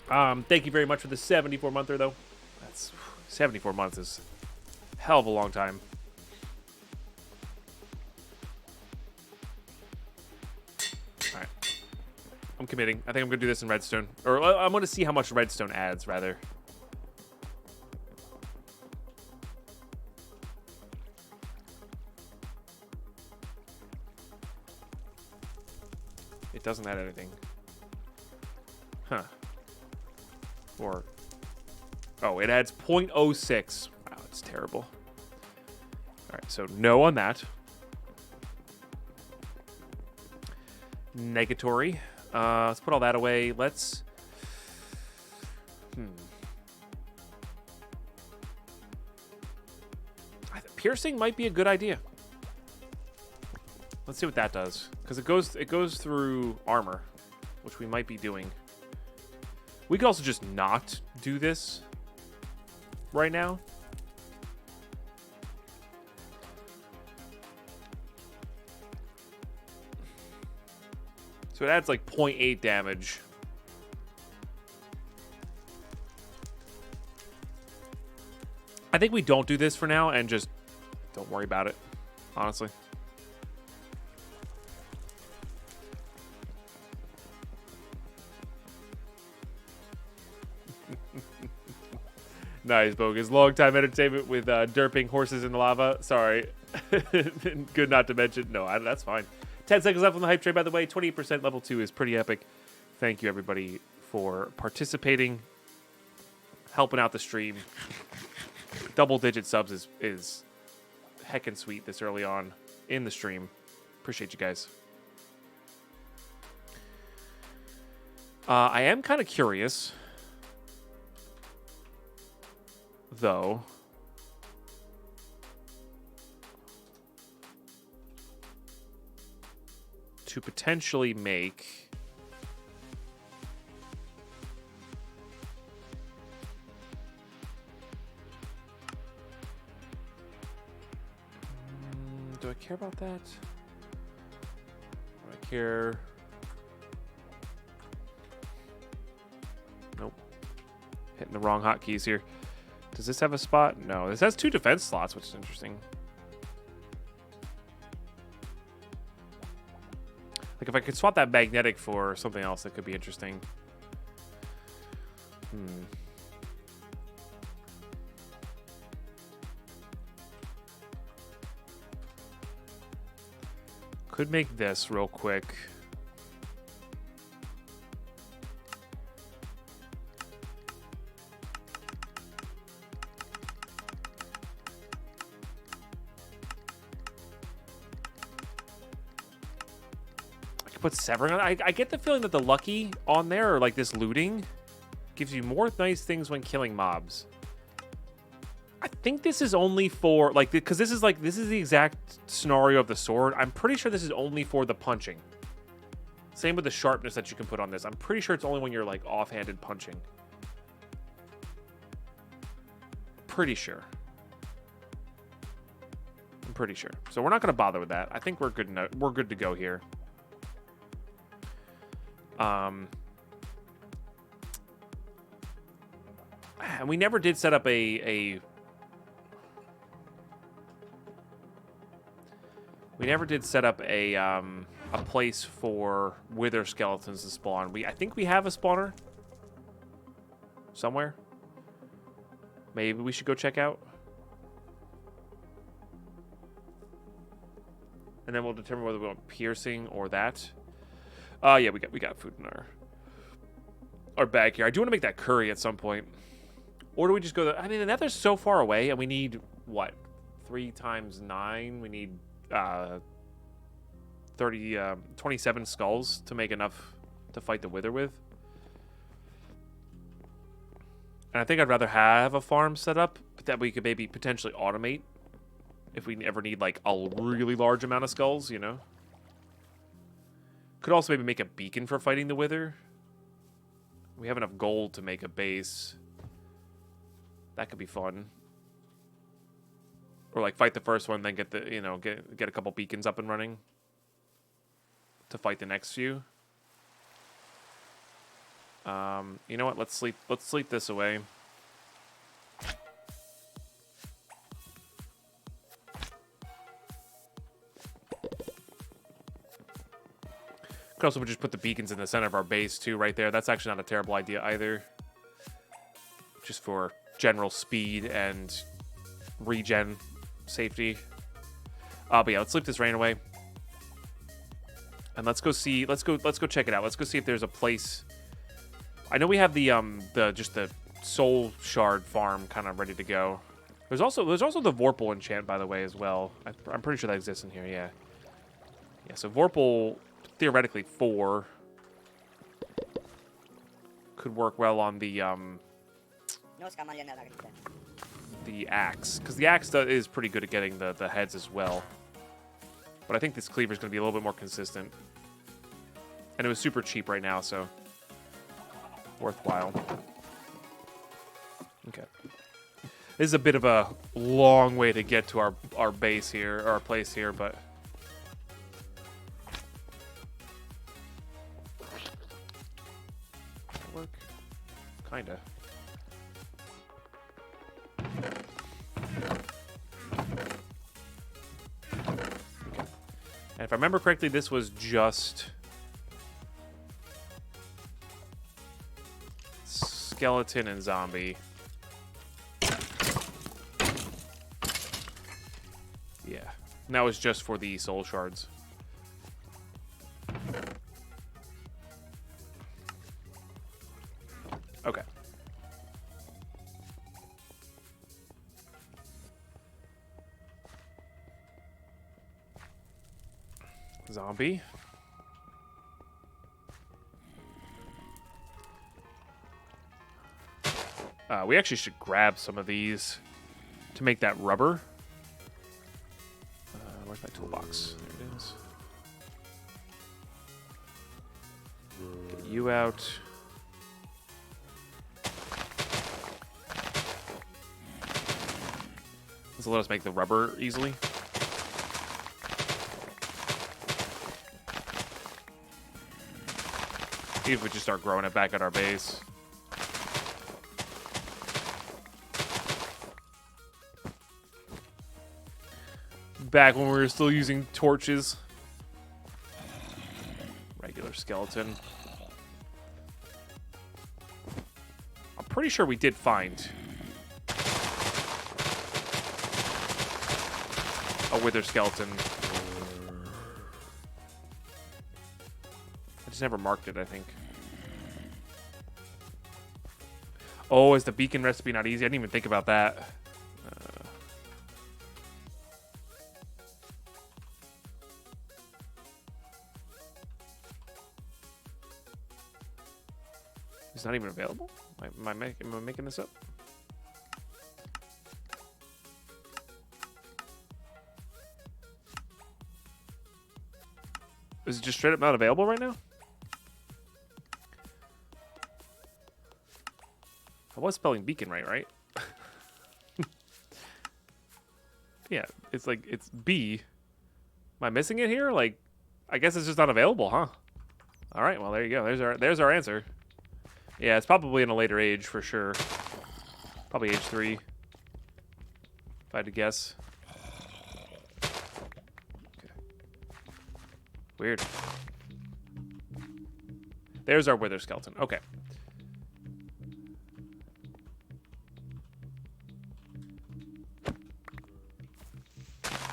Thank you very much for the 74-monther, though. That's 74 months is a hell of a long time. All right. I'm committing. I think I'm going to do this in redstone. Or I'm going to see how much redstone adds, rather. It doesn't add anything. Huh. Or... Oh, it adds 0.06. Wow, it's terrible. Alright, so no on that. Negatory. Let's put all that away. Let's... Piercing might be a good idea. Let's see what that does. Because it goes through armor, which we might be doing. We could also just not do this right now. So it adds like 0.8 damage. I think we don't do this for now and just don't worry about it, honestly. Nice, bogus. Long-time entertainment with derping horses in the lava. Sorry. Good not to mention. No, that's fine. 10 seconds left on the hype train, by the way. 28% level 2 is pretty epic. Thank you, everybody, for participating, helping out the stream. Double-digit subs is heckin' sweet this early on in the stream. Appreciate you guys. I am kind of curious, though. To potentially make... Do I care about that? Do I care? Nope. Hitting the wrong hotkeys here. Does this have a spot? No. This has 2 defense slots, which is interesting. Like, if I could swap that magnetic for something else, that could be interesting. Could make this real quick. I could put Severing on. I get the feeling that the Lucky on there, or like this looting, gives you more nice things when killing mobs. I think this is only for, like, because this is the exact scenario of the sword. I'm pretty sure this is only for the punching. Same with the sharpness that you can put on this. I'm pretty sure it's only when you're, like, offhanded punching. Pretty sure. I'm pretty sure. So we're not going to bother with that. I think we're good. We're good to go here. And we never did set up a place for wither skeletons to spawn. I think we have a spawner somewhere. Maybe we should go check out. And then we'll determine whether we want piercing or that. Yeah, we got food in our bag here. I do want to make that curry at some point. Or do we just go I mean, the nether's so far away, and we need, what, 3 times 9? We need 27 skulls to make enough to fight the wither with. And I think I'd rather have a farm set up that we could maybe potentially automate if we ever need, like, a really large amount of skulls, you know? Could also maybe make a beacon for fighting the wither. We have enough gold to make a base. That could be fun. Or, like, fight the first one, then get the, you know, get a couple beacons up and running to fight the next few. You know what? Let's sleep this away. Could also just put the beacons in the center of our base too, right there. That's actually not a terrible idea either. Just for general speed and regen safety. But yeah, let's sleep this rain away. And let's go see. Let's go check it out. Let's go see if there's a place. I know we have the soul shard farm kind of ready to go. There's also the Vorpal enchant, by the way, as well. I'm pretty sure that exists in here. Yeah. Yeah. So Vorpal, theoretically 4, could work well on the axe, because the axe is pretty good at getting the heads as well. But I think this cleaver is going to be a little bit more consistent. And it was super cheap right now, so worthwhile. Okay. This is a bit of a long way to get to our base here, or our place here, but... work? Kinda. And if I remember correctly, this was just skeleton and zombie. Yeah. And that was just for the soul shards. Okay. Zombie. We actually should grab some of these to make that rubber. Where's my toolbox? There it is. Get you out. This will let us make the rubber easily. See if we just start growing it back at our base. Back when we were still using torches. Regular skeleton. I'm pretty sure we did find a wither skeleton. I just never marked it, I think. Oh, is the beacon recipe not easy? I didn't even think about that. It's not even available? Am I making this up? Is it just straight up not available right now? I was spelling beacon right? Yeah, it's like, it's B. Am I missing it here? Like, I guess it's just not available, huh? All right, well, there you go. There's our answer. Yeah, it's probably in a later age for sure. Probably age 3, if I had to guess. Okay. Weird. There's our wither skeleton. Okay.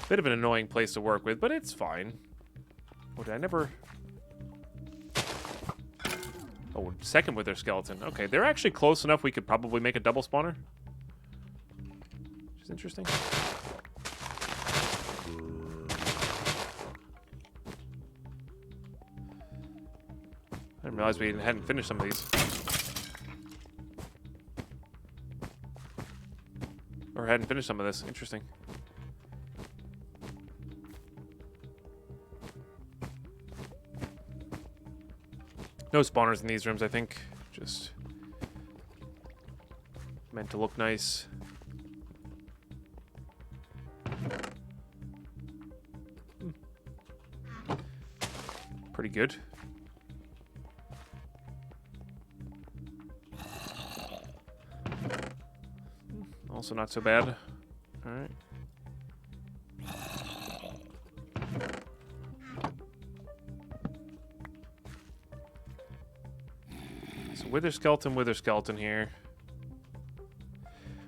Bit of an annoying place to work with, but it's fine. Oh, did I never... Oh, second wither skeleton. Okay, they're actually close enough we could probably make a double spawner. Which is interesting. I didn't realize we hadn't finished some of these. Or hadn't finished some of this. Interesting. No spawners in these rooms, I think. Just meant to look nice. Pretty good. Also not so bad. All right. Wither skeleton here.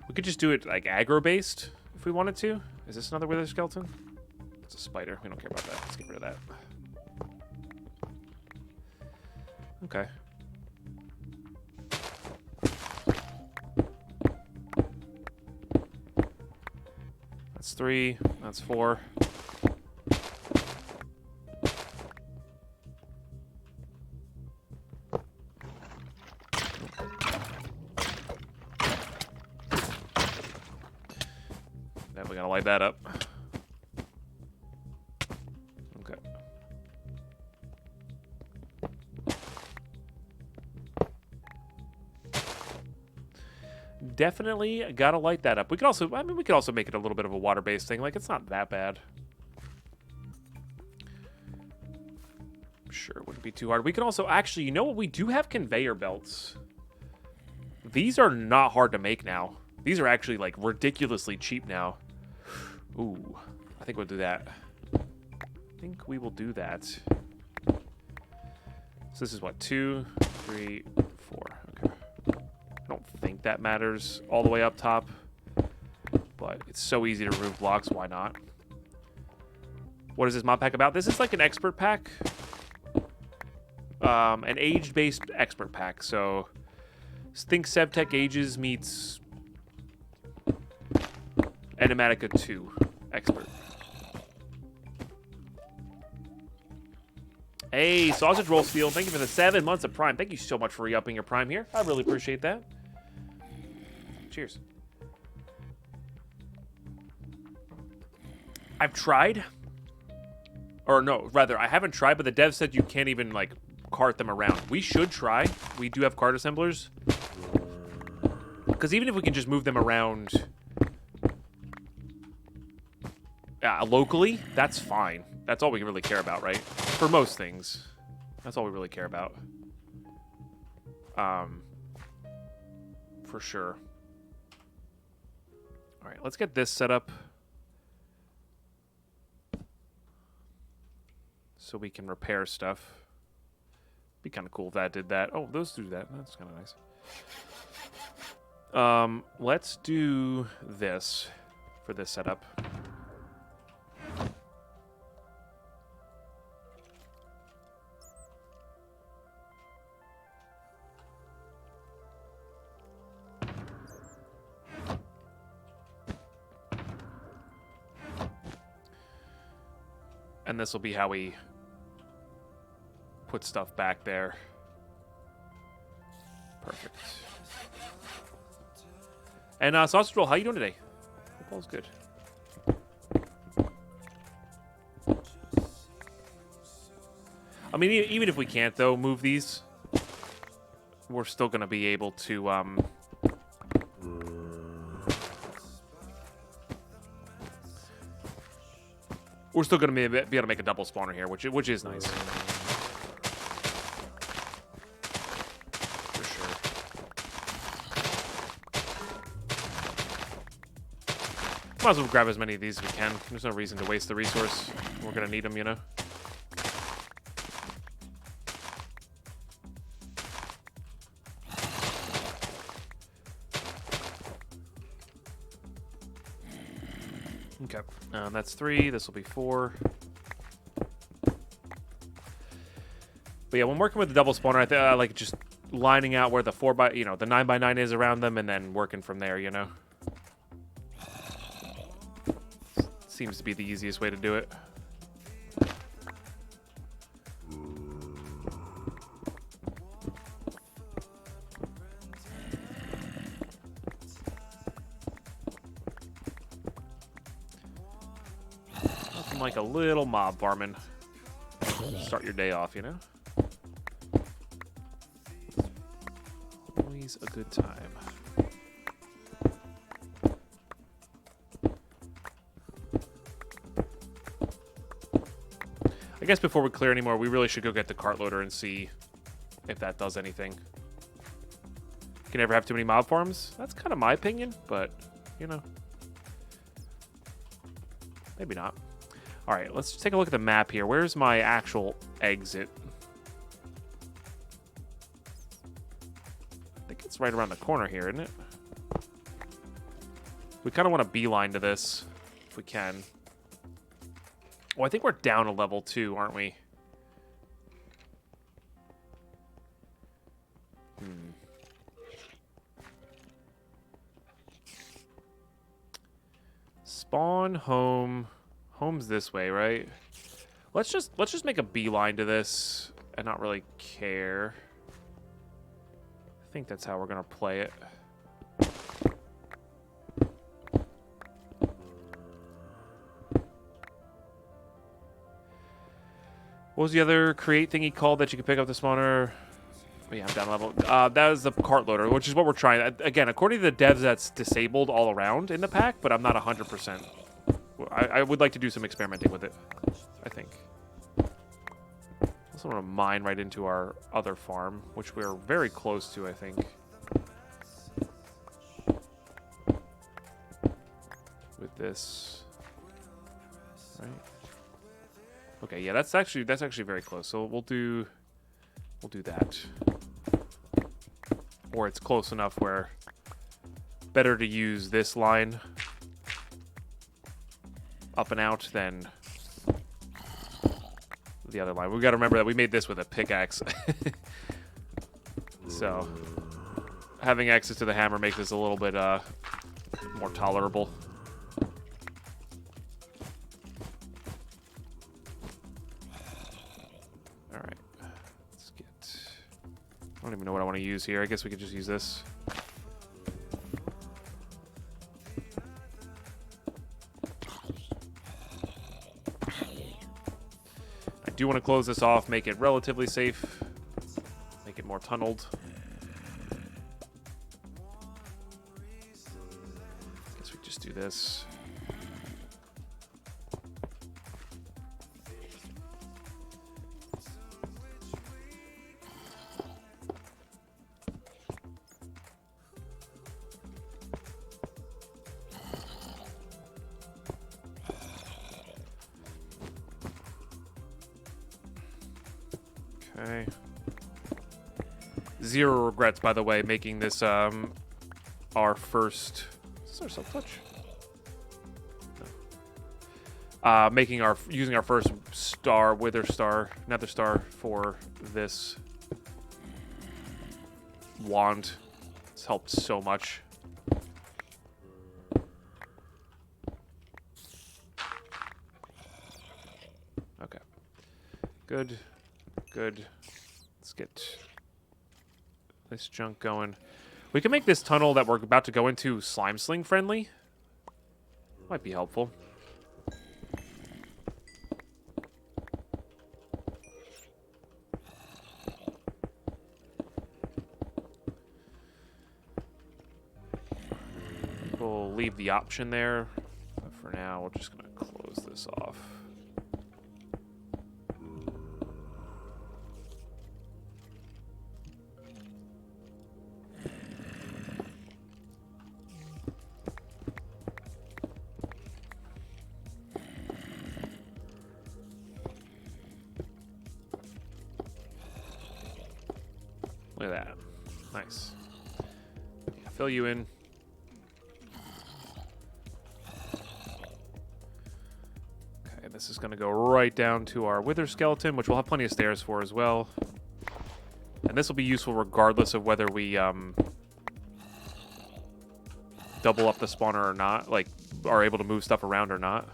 We could just do it like aggro based if we wanted to. Is this another wither skeleton? It's a spider. We don't care about that. Let's get rid of that. Okay. That's 3. That's 4. Then we gotta light that up. Okay. Definitely gotta light that up. We could also, I mean, we could also make it a little bit of a water-based thing. Like, it's not that bad. Sure, it wouldn't be too hard. We can also, actually, you know what? We do have conveyor belts. These are not hard to make now. These are actually, like, ridiculously cheap now. Ooh, I think we'll do that. I think we will do that. So this is what, 2, 3, 4. Okay. I don't think that matters all the way up top, but it's so easy to remove blocks. Why not? What is this mod pack about? This is like an expert pack, an age-based expert pack. So think SevTech Ages meets Enigmatica 2 expert. Hey, Sausage Roll Steel, thank you for the 7 months of Prime. Thank you so much for re-upping your Prime here. I really appreciate that. Cheers. I've tried. Or no, rather, I haven't tried, but the dev said you can't even, like, cart them around. We should try. We do have cart assemblers. Because even if we can just move them around locally, that's fine. That's all we really care about, right? For most things. That's all we really care about. For sure. All right, let's get this set up so we can repair stuff. Be kind of cool if that did that. Oh, those do that. That's kind of nice. Let's do this for this setup. And this will be how we put stuff back there. Perfect. And Sausage Roll, how you doing today? Hope all's good. I mean, even if we can't, though, move these, we're still going to be able to... We're still going to be able to make a double spawner here, which is nice. For sure. Might as well grab as many of these as we can. There's no reason to waste the resource. We're going to need them, you know? Okay, that's 3. This will be 4. But yeah, when working with the double spawner, I like just lining out where the 4x, you know, the 9x9 is around them, and then working from there. You know, seems to be the easiest way to do it. Like a little mob farming. Start your day off, you know? Always a good time. I guess before we clear anymore, we really should go get the cart loader and see if that does anything. You can never have too many mob farms? That's kind of my opinion, but, you know. Maybe not. All right, let's take a look at the map here. Where's my actual exit? I think it's right around the corner here, isn't it? We kind of want to beeline to this, if we can. Oh, I think we're down a level too, aren't we? spawn home. Home's this way, right? Let's just make a beeline to this and not really care. I think that's how we're gonna play it. What was the other create thing he called that you could pick up the spawner? Oh, yeah, I'm down level. That is the cart loader, which is what we're trying. Again, according to the devs, that's disabled all around in the pack, but I'm not 100%. I would like to do some experimenting with it, I think. I also want to mine right into our other farm, which we're very close to, I think. With this, right? Okay, yeah, that's actually very close. So we'll do that, or it's close enough where better to use this line up and out than the other line. We got to remember that we made this with a pickaxe, so having access to the hammer makes this a little bit more tolerable. All right, let's get. I don't even know what I want to use here. I guess we could just use this. I do want to close this off, make it relatively safe, make it more tunneled. Guess we just do this. Okay. Zero regrets, by the way, making this our first. Is this our self-touch? No. Using our first star, nether star for this wand. It's helped so much. Okay. Good. Good. Let's get this junk going. We can make this tunnel that we're about to go into slime sling friendly. Might be helpful. We'll leave the option there, but for now we're just gonna close this off. Look at that. Nice. Yeah, fill you in. Okay, this is going to go right down to our wither skeleton, which we'll have plenty of stairs for as well. And this will be useful regardless of whether we double up the spawner or not, like, are able to move stuff around or not.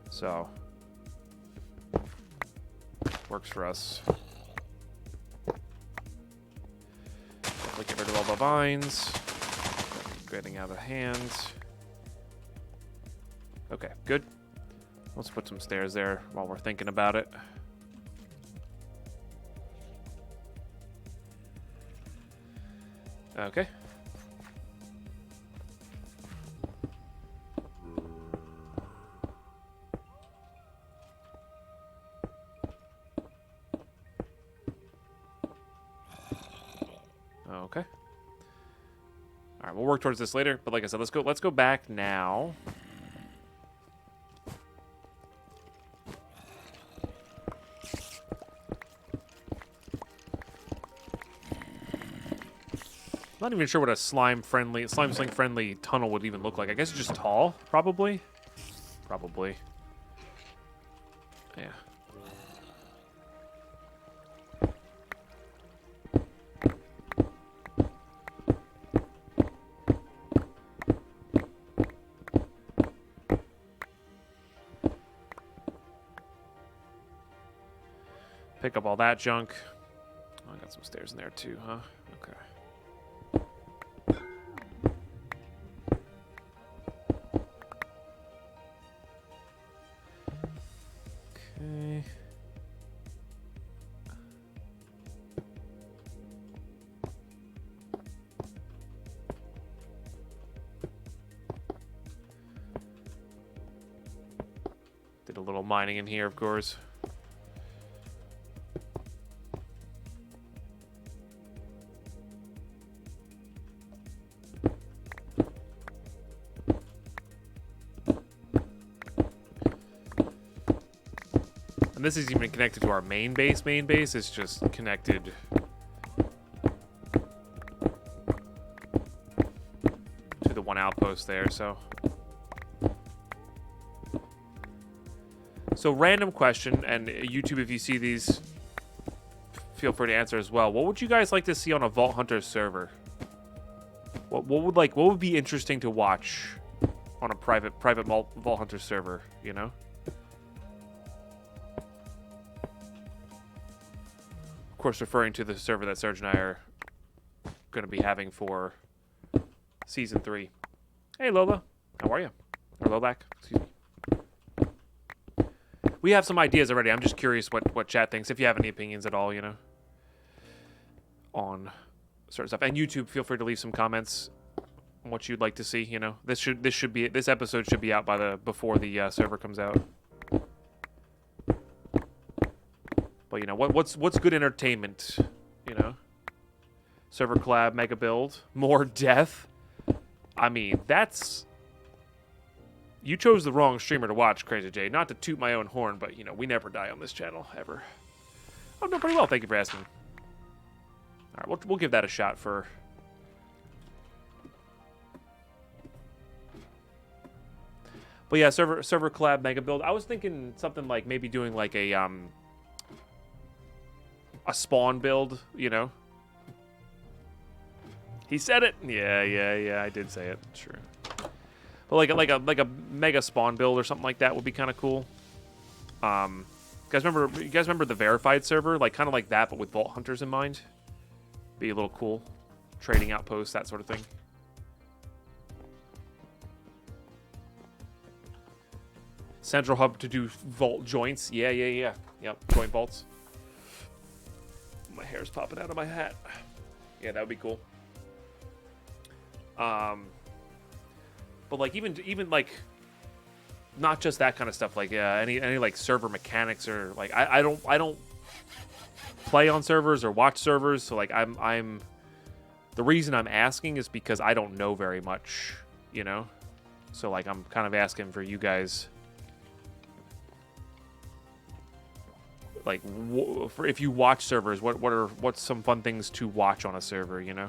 So, works for us. Definitely get rid of all the vines. Getting out of hand. Okay, good. Let's put some stairs there while we're thinking about it. Okay. Okay. All right, we'll work towards this later, but like I said, let's go back now. I'm not even sure what a slime sling friendly tunnel would even look like. I guess it's just tall, probably. Probably. Yeah. Pick up all that junk. Oh, I got some stairs in there too, huh? Okay. Okay. Did a little mining in here, of course. And this is even connected to our main base. Main base is just connected to the one outpost there, so. So random question, and YouTube, if you see these, feel free to answer as well. What would you guys like to see on a Vault Hunter server? What would be interesting to watch on a private Vault Hunter server, you know? Of course, referring to the server that Serge and I are going to be having for Season 3. Hey, Lola. How are you? Or Lolac, excuse me. We have some ideas already. I'm just curious what chat thinks, if you have any opinions at all, you know, on certain stuff. And YouTube, feel free to leave some comments on what you'd like to see, you know. This episode should be out before the server comes out. But you know, what's good entertainment, you know? Server collab, mega build, more death. I mean, that's... You chose the wrong streamer to watch, Crazy J. Not to toot my own horn, but, you know, we never die on this channel, ever. I'm doing pretty well, thank you for asking. Alright, we'll give that a shot for... But yeah, server collab mega build. I was thinking something like maybe doing like a spawn build, you know? He said it! Yeah, I did say it. Sure. But like a mega spawn build or something like that would be kind of cool. You guys remember the verified server? Like kind of like that, but with Vault Hunters in mind. Be a little cool. Trading outposts, that sort of thing. Central hub to do vault joints. Yeah. Yep, joint vaults. My hair's popping out of my hat. Yeah, that would be cool. But like even like not just that kind of stuff, like any like server mechanics, or like I don't play on servers or watch servers, so like I'm the reason I'm asking is because I don't know very much, you know, so like I'm kind of asking for you guys, like for if you watch servers, what's some fun things to watch on a server, you know?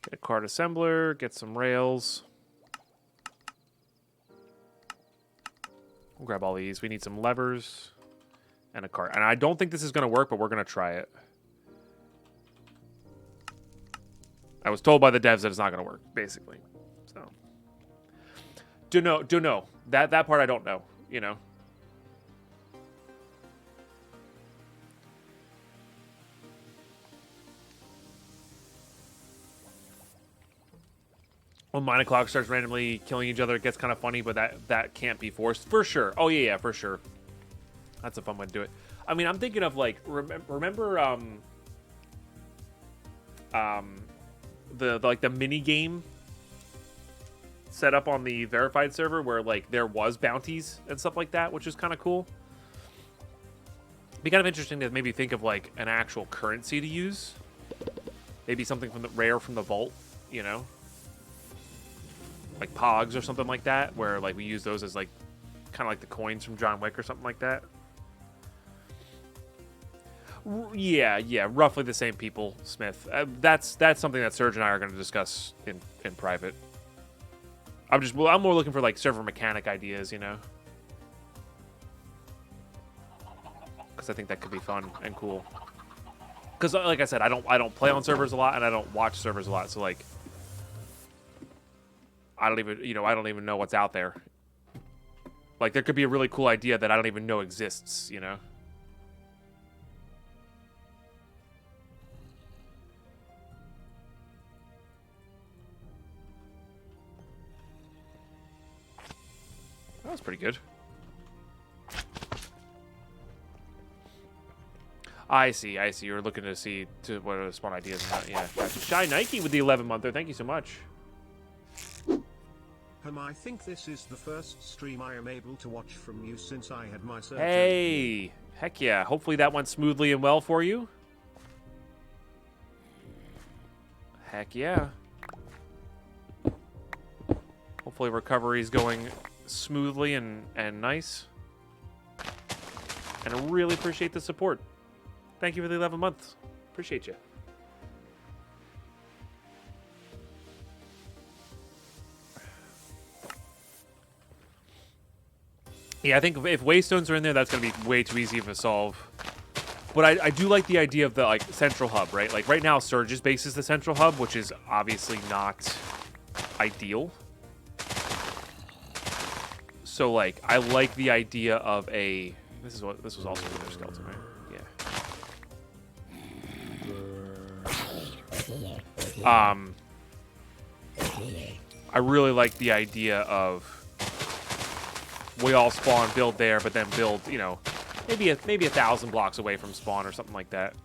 Get a card assembler, get some rails. We'll grab all these. We need some levers and a cart. And I don't think this is going to work, but we're going to try it. I was told by the devs that it's not going to work, basically. So, don't know. That part I don't know, you know. When mine o'clock starts randomly killing each other, it gets kind of funny, but that can't be forced. For sure. Oh, yeah, for sure. That's a fun way to do it. I mean, I'm thinking of, like, remember the mini game set up on the verified server where, like, there was bounties and stuff like that, which is kind of cool. It'd be kind of interesting to maybe think of, like, an actual currency to use. Maybe something from the rare from the vault, you know? Like Pogs or something like that, where like we use those as like kind of like the coins from John Wick or something like that. Yeah, roughly the same people, Smith. That's something that Serge and I are going to discuss in private. I'm more looking for like server mechanic ideas, you know, because I think that could be fun and cool. because like I said, I don't play on servers a lot, and I don't watch servers a lot. So like, I don't even know what's out there. Like, there could be a really cool idea that I don't even know exists, you know? That was pretty good. I see. You're looking to see what are the spawn ideas. Yeah. Gotcha. Shy Nike with the 11-monther. Thank you so much. I think this is the first stream I am able to watch from you since I had my surgery. Hey, heck yeah. Hopefully that went smoothly and well for you. Heck yeah. Hopefully recovery is going smoothly and nice. And I really appreciate the support. Thank you for the 11 months. Appreciate you. Yeah, I think if waystones are in there, that's going to be way too easy of a solve. But I do like the idea of the like central hub, right? Like right now, Surge's base is the central hub, which is obviously not ideal. So like, I like the idea of a. This was also another skeleton, right? Yeah. I really like the idea of. We all spawn, build there, but then build, you know, maybe 1,000 blocks away from spawn or something like that.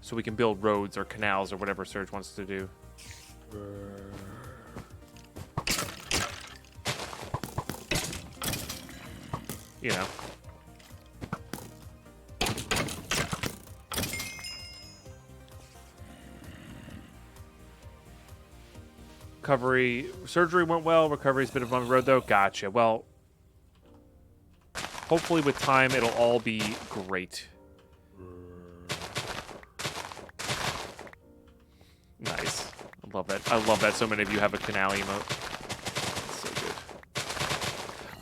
So we can build roads or canals or whatever Surge wants to do. You know. Recovery, surgery went well. Recovery's a bit of a bumpy road, though. Gotcha. Well, hopefully with time, it'll all be great. Nice. I love that. I love that so many of you have a canal emote. It's so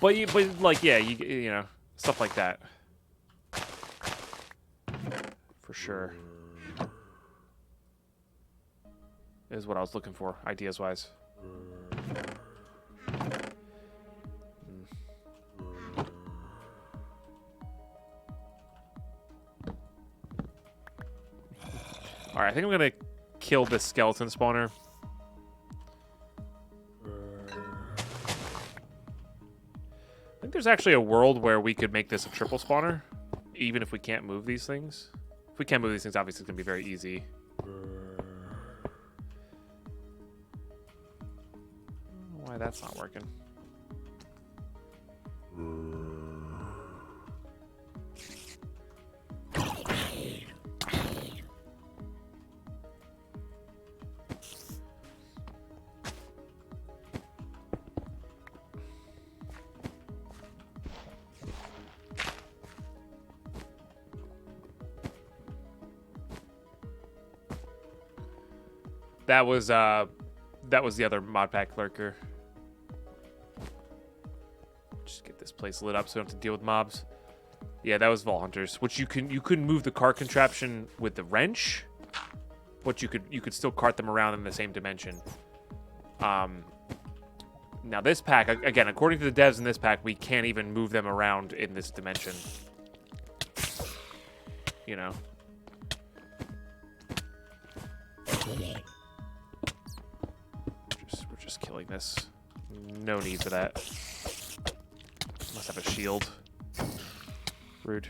good. But like, yeah, you know, stuff like that. For sure. Is what I was looking for, ideas-wise. Alright, I think I'm gonna kill this skeleton spawner. I think there's actually a world where we could make this a triple spawner, even if we can't move these things. If we can't move these things, obviously it's gonna be very easy. Why that's not working. That was the other mod pack lurker. Just get this place lit up so we don't have to deal with mobs. Yeah, that was Vault Hunters, which you couldn't move the cart contraption with the wrench, but you could still cart them around in the same dimension. Now this pack, again, according to the devs in this pack, we can't even move them around in this dimension. You know. We're just killing this. No need for that. Must have a shield. Rude.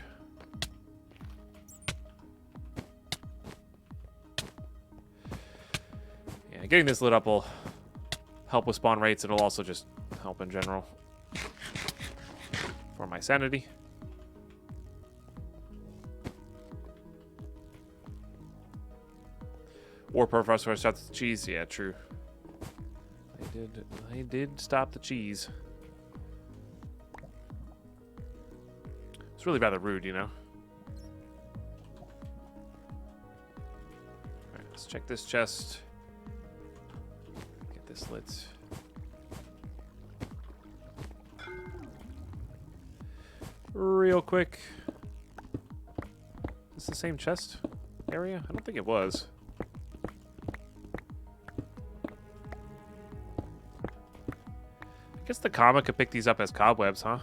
Yeah, getting this lit up will help with spawn rates. It'll also just help in general. For my sanity. Or Professor stopped the cheese. Yeah, true. They did stop the cheese. It's really rather rude, you know? Alright, let's check this chest. Get this lit. Real quick. Is this the same chest? area? I don't think it was. I guess the comet could pick these up as cobwebs, huh?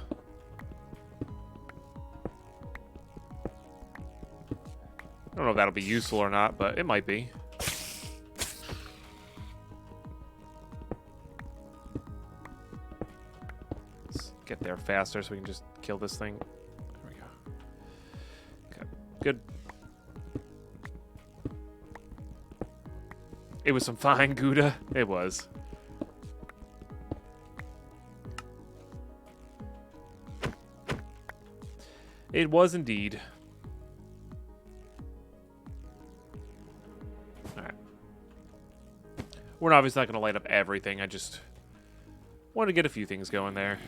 I don't know if that'll be useful or not, but it might be. Let's get there faster so we can just kill this thing. There we go. Okay, good. It was some fine Gouda. It was. It was indeed. Alright. We're obviously not going to light up everything. I just wanted to get a few things going there.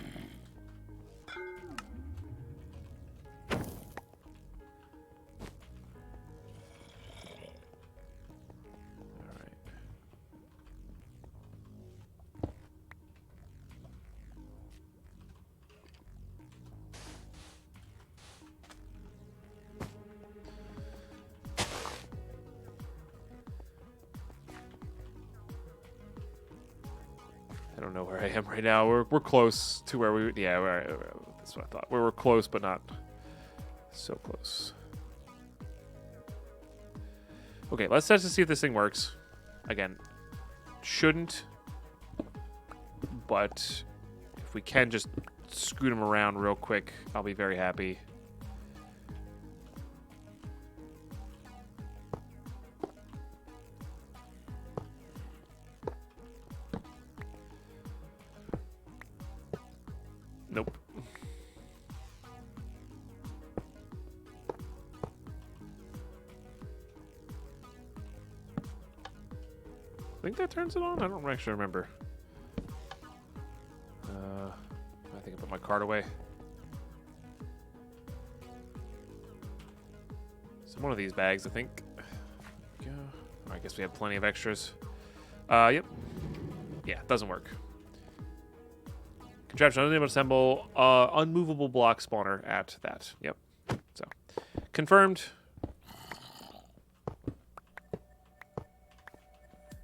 I don't know where I am right now. We're close to where we... Yeah, that's what I thought. We're close, but not so close. Okay, let's test to see if this thing works. Again, shouldn't. But if we can just scoot him around real quick, I'll be very happy. Nope. I think that turns it on? I don't actually remember. I think I put my card away. So one of these bags, I think. There we go. I guess we have plenty of extras. Yep. Yeah, it doesn't work. Contraption unable to assemble unmovable block spawner at that. Yep. So, confirmed.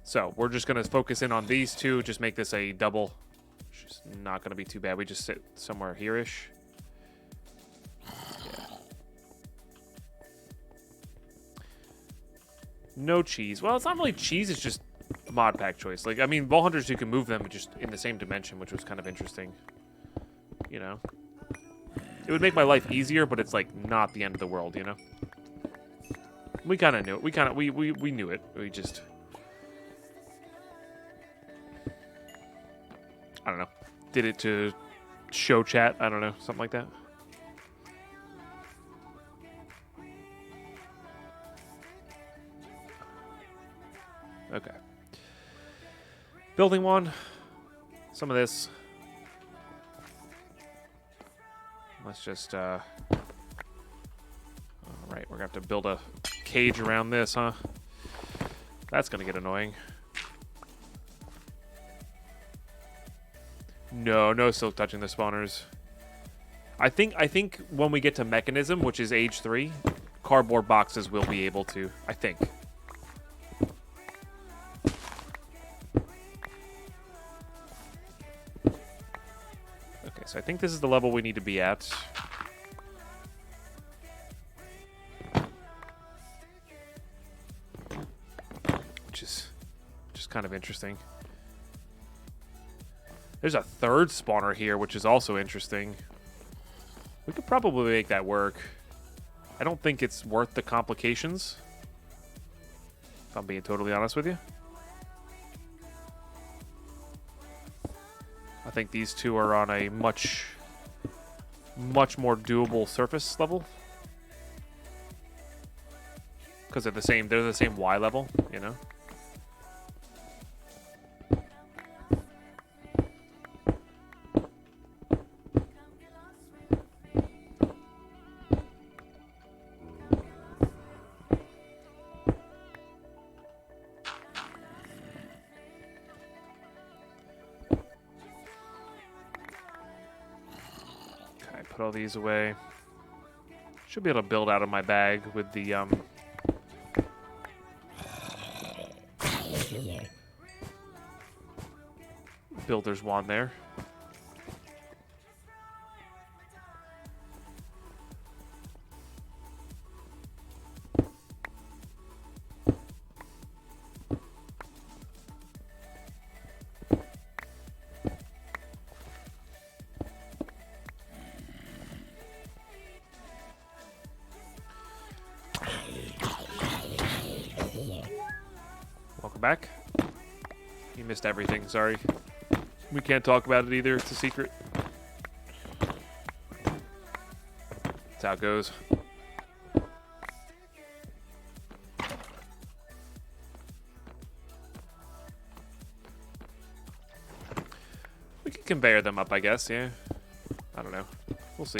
So, we're just going to focus in on these two. Just make this a double. Which is not going to be too bad. We just sit somewhere here-ish. Yeah. No cheese. Well, it's not really cheese. It's just a mod pack choice. Like, I mean, ball hunters, you can move them just in the same dimension, which was kind of interesting. You know? It would make my life easier, but it's, like, not the end of the world, you know? We kind of knew it. We knew it. We just... I don't know. Did it to show chat. I don't know. Something like that. Okay. Building one. Some of this. Let's just, Alright, we're gonna have to build a cage around this, huh? That's gonna get annoying. No silk touching the spawners. I think when we get to mechanism, which is age 3, cardboard boxes will be able to. I think. Okay, so I think this is the level we need to be at. Which is kind of interesting. There's a third spawner here, which is also interesting. We could probably make that work. I don't think it's worth the complications, if I'm being totally honest with you. I think these two are on a much more doable surface level. Because they're the same Y level, you know? Put all these away. Should be able to build out of my bag with the builder's wand there. Welcome back. You missed everything, sorry. We can't talk about it either, it's a secret. That's how it goes. We can conveyor them up, I guess, yeah. I don't know. We'll see.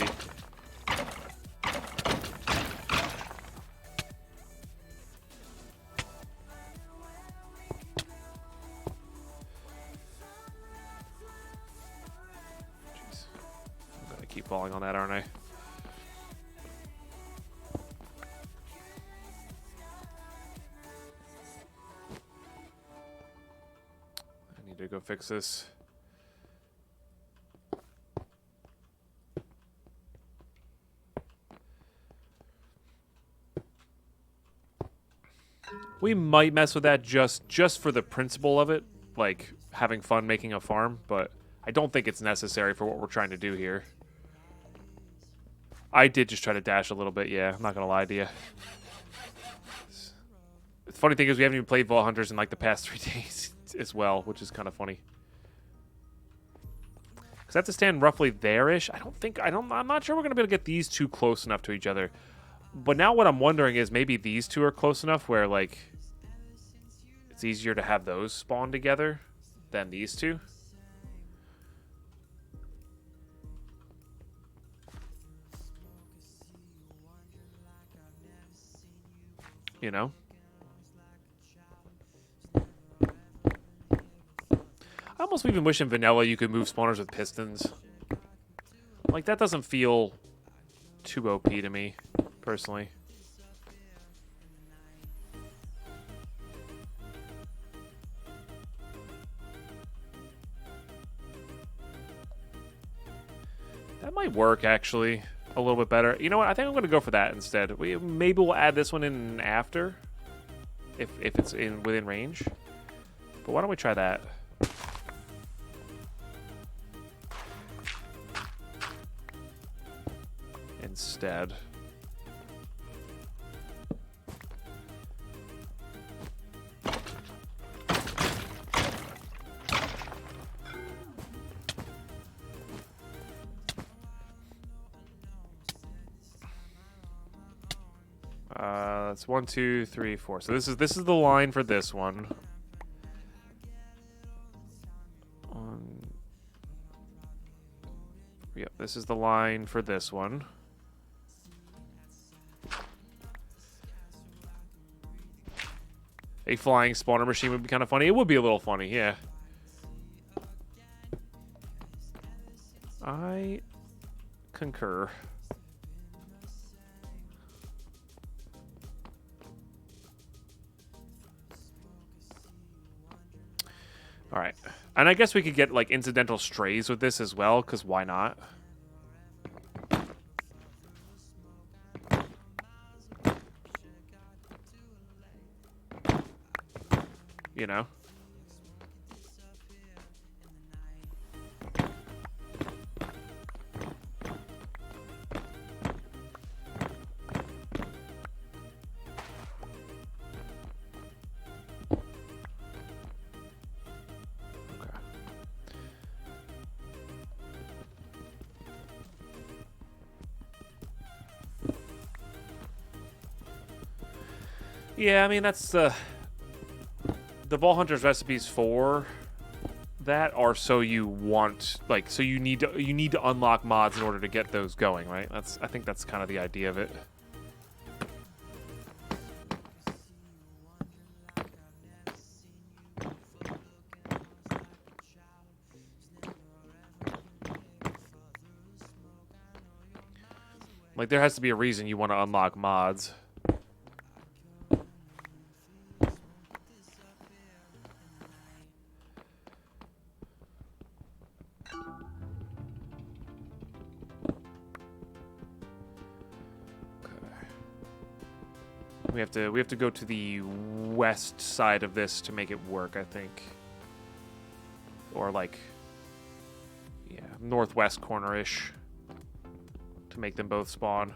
Keep falling on that, aren't I? I need to go fix this. We might mess with that just for the principle of it, like having fun making a farm, but I don't think it's necessary for what we're trying to do here. I did just try to dash a little bit, yeah. I'm not going to lie to you. The funny thing is we haven't even played Vault Hunters in like the past 3 days as well, which is kind of funny. Because that's to stand roughly there-ish. I'm not sure we're going to be able to get these two close enough to each other. But now what I'm wondering is maybe these two are close enough where like it's easier to have those spawn together than these two. You know? I almost even wish in vanilla you could move spawners with pistons. Like, that doesn't feel too OP to me, personally. That might work, actually. A little bit better. You know what? I think I'm going to go for that instead. Maybe we'll add this one in after, if it's within range. But why don't we try that? Instead. That's 1, 2, 3, 4. So this is the line for this one. Yep, this is the line for this one. A flying spawner machine would be kind of funny. It would be a little funny, yeah. I concur. All right. And I guess we could get, like, incidental strays with this as well, because why not? You know? Yeah, I mean, that's the Vault Hunters recipes for that are so you want, like, so you need to unlock mods in order to get those going, right? I think that's kind of the idea of it. Like, there has to be a reason you want to unlock mods. We have to go to the west side of this to make it work, I think. Or like, yeah, northwest corner-ish to make them both spawn.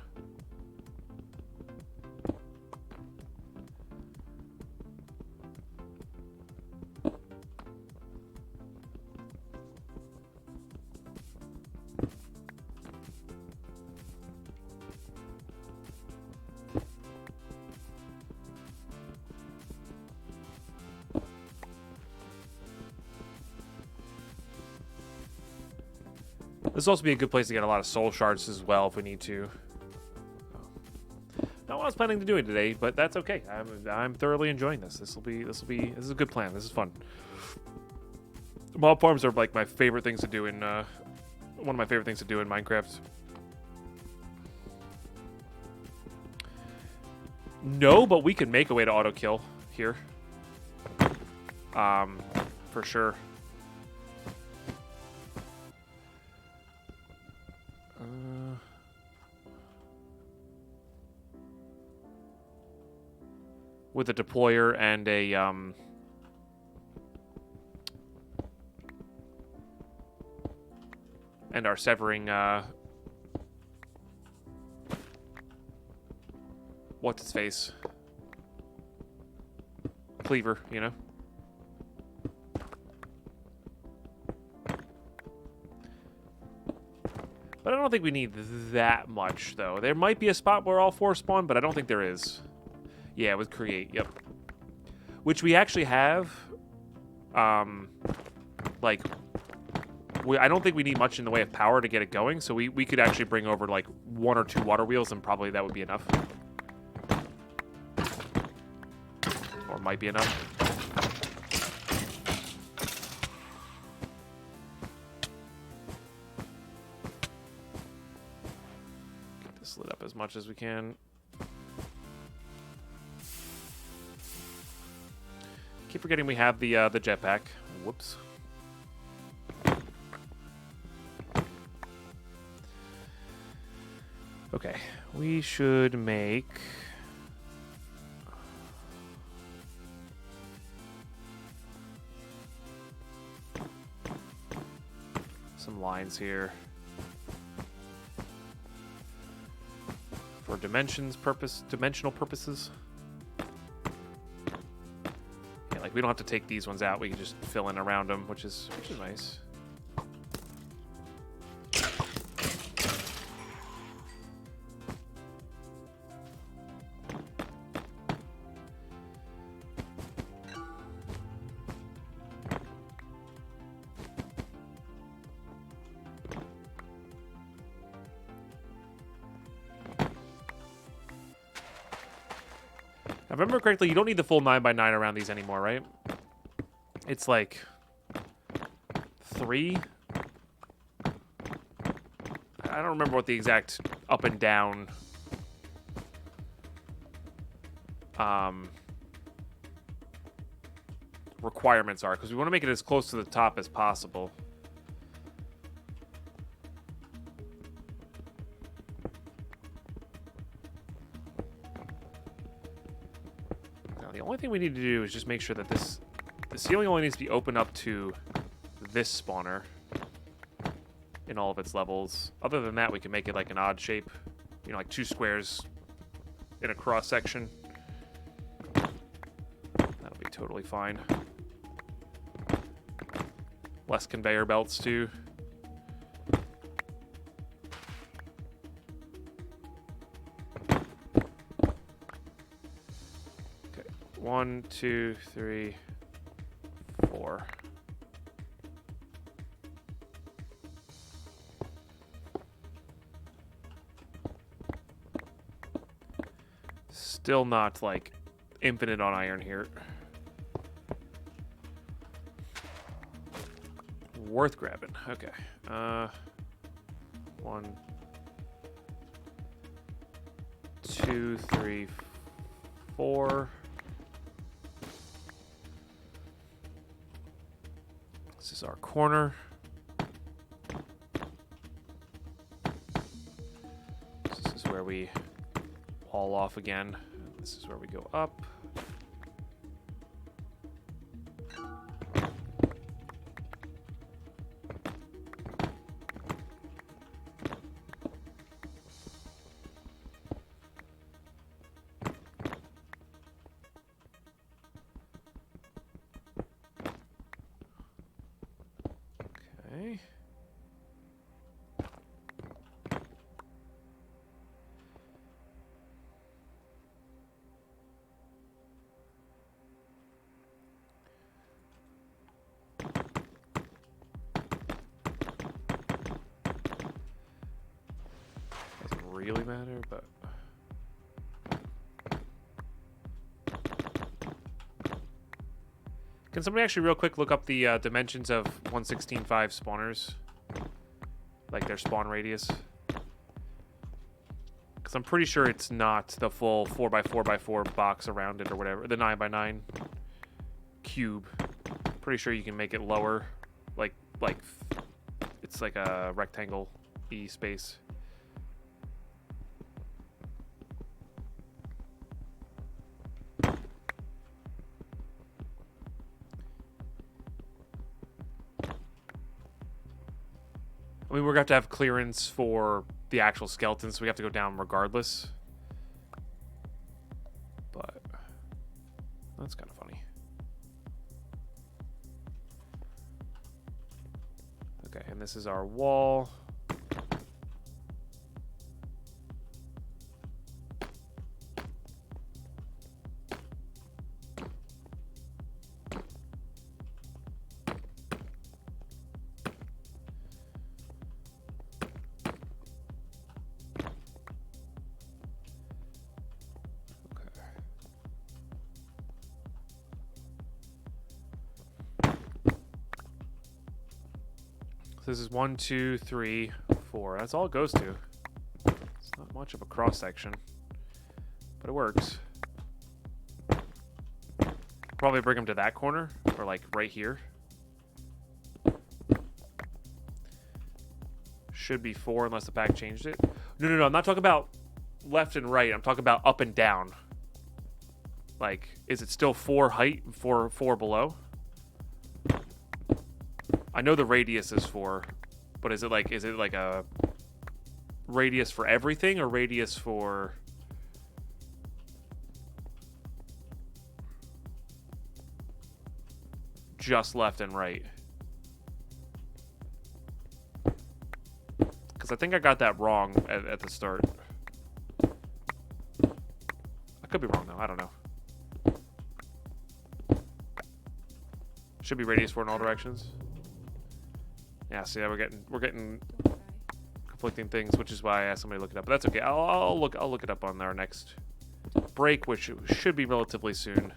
This will also be a good place to get a lot of soul shards as well if we need to. Not what I was planning to do today, but that's okay. I'm thoroughly enjoying this. This is a good plan. This is fun. Mob farms are like my favorite things to do in one of my favorite things to do in Minecraft. No, but we can make a way to auto kill here. For sure. With a deployer and a and our severing what's its face? Cleaver, you know? But I don't think we need that much, though. There might be a spot where all four spawn, but I don't think there is. Yeah, with create, yep. Which we actually have. Like, I don't think we need much in the way of power to get it going, so we could actually bring over, like, 1 or 2 water wheels, and probably that would be enough. Or might be enough. Get this lit up as much as we can. Keep forgetting we have the jetpack. Whoops. Okay, we should make some lines here for dimensional purposes. Yeah, like we don't have to take these ones out. We can just fill in around them, which is nice. If I remember correctly, you don't need the full 9x9 around these anymore, right? It's like 3. I don't remember what the exact up and down requirements are, because we want to make it as close to the top as possible. The only thing we need to do is just make sure that the ceiling only needs to be open up to this spawner in all of its levels. Other than that, we can make it like an odd shape, you know, like 2 squares in a cross section. That'll be totally fine. Less conveyor belts too. Okay, 1, 2, 3, 4. Still not like infinite on iron here. Worth grabbing. Okay. 1, 2, 3, 4. This is our corner. This is where we wall off again. This is where we go up. Okay. Doesn't really matter, but can somebody actually real quick look up the dimensions of 116.5 spawners? Like their spawn radius? Because I'm pretty sure it's not the full 4x4x4 box around it or whatever. The 9x9 cube. Pretty sure you can make it lower. Like it's like a rectangle E space. I mean, we're going to have clearance for the actual skeletons, so we have to go down regardless. But that's kind of funny. Okay, and this is our wall. This is 1, 2, 3, 4. That's all it goes to. It's not much of a cross section, but it works. Probably bring them to that corner, or like right here. Should be 4 unless the pack changed it. No. I'm not talking about left and right. I'm talking about up and down. Like, is it still 4 height, 4 below? I know the radius is 4, but is it like a radius for everything or radius for just left and right? Because I think I got that wrong at the start. I could be wrong though. I don't know. Should be radius 4 in all directions. Yeah, see, we're getting conflicting things, which is why I asked somebody to look it up. But that's okay. I'll look it up on our next break, which should be relatively soon.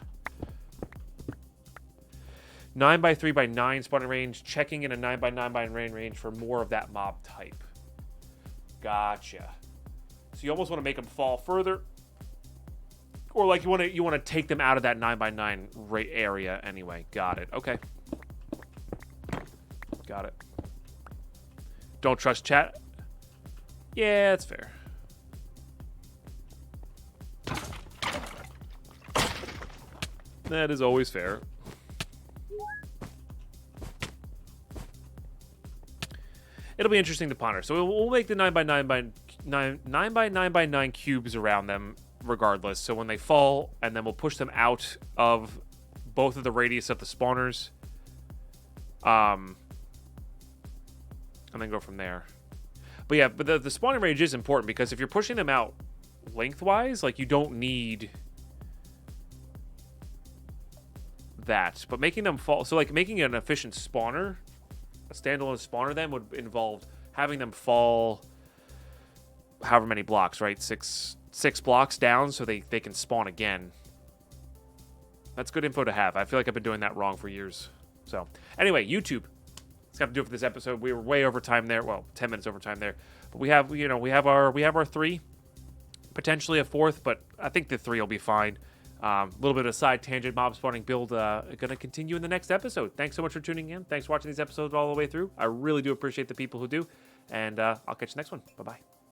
9x3x9 spawning range, checking in a 9x9x9 range for more of that mob type. Gotcha. So you almost want to make them fall further, or like you want to take them out of that 9x9 area anyway. Got it. Okay. Got it. Don't trust chat. Yeah, that's fair. That is always fair. It'll be interesting to ponder. So we'll make the 9x9x9 cubes around them regardless. So when they fall, and then we'll push them out of both of the radius of the spawners. And then go from there. But yeah, but the spawning range is important because if you're pushing them out lengthwise, like you don't need that. But making them fall, so like making an efficient spawner, a standalone spawner then would involve having them fall however many blocks, right? Six blocks down so they can spawn again. That's good info to have. I feel like I've been doing that wrong for years. So anyway, YouTube. That's got to do it for this episode. We were way over time there. Well, 10 minutes over time there. But we have our 3, potentially a 4th, but I think the 3 will be fine. A little bit of a side tangent mob spawning build going to continue in the next episode. Thanks so much for tuning in. Thanks for watching these episodes all the way through. I really do appreciate the people who do. And I'll catch you next one. Bye-bye.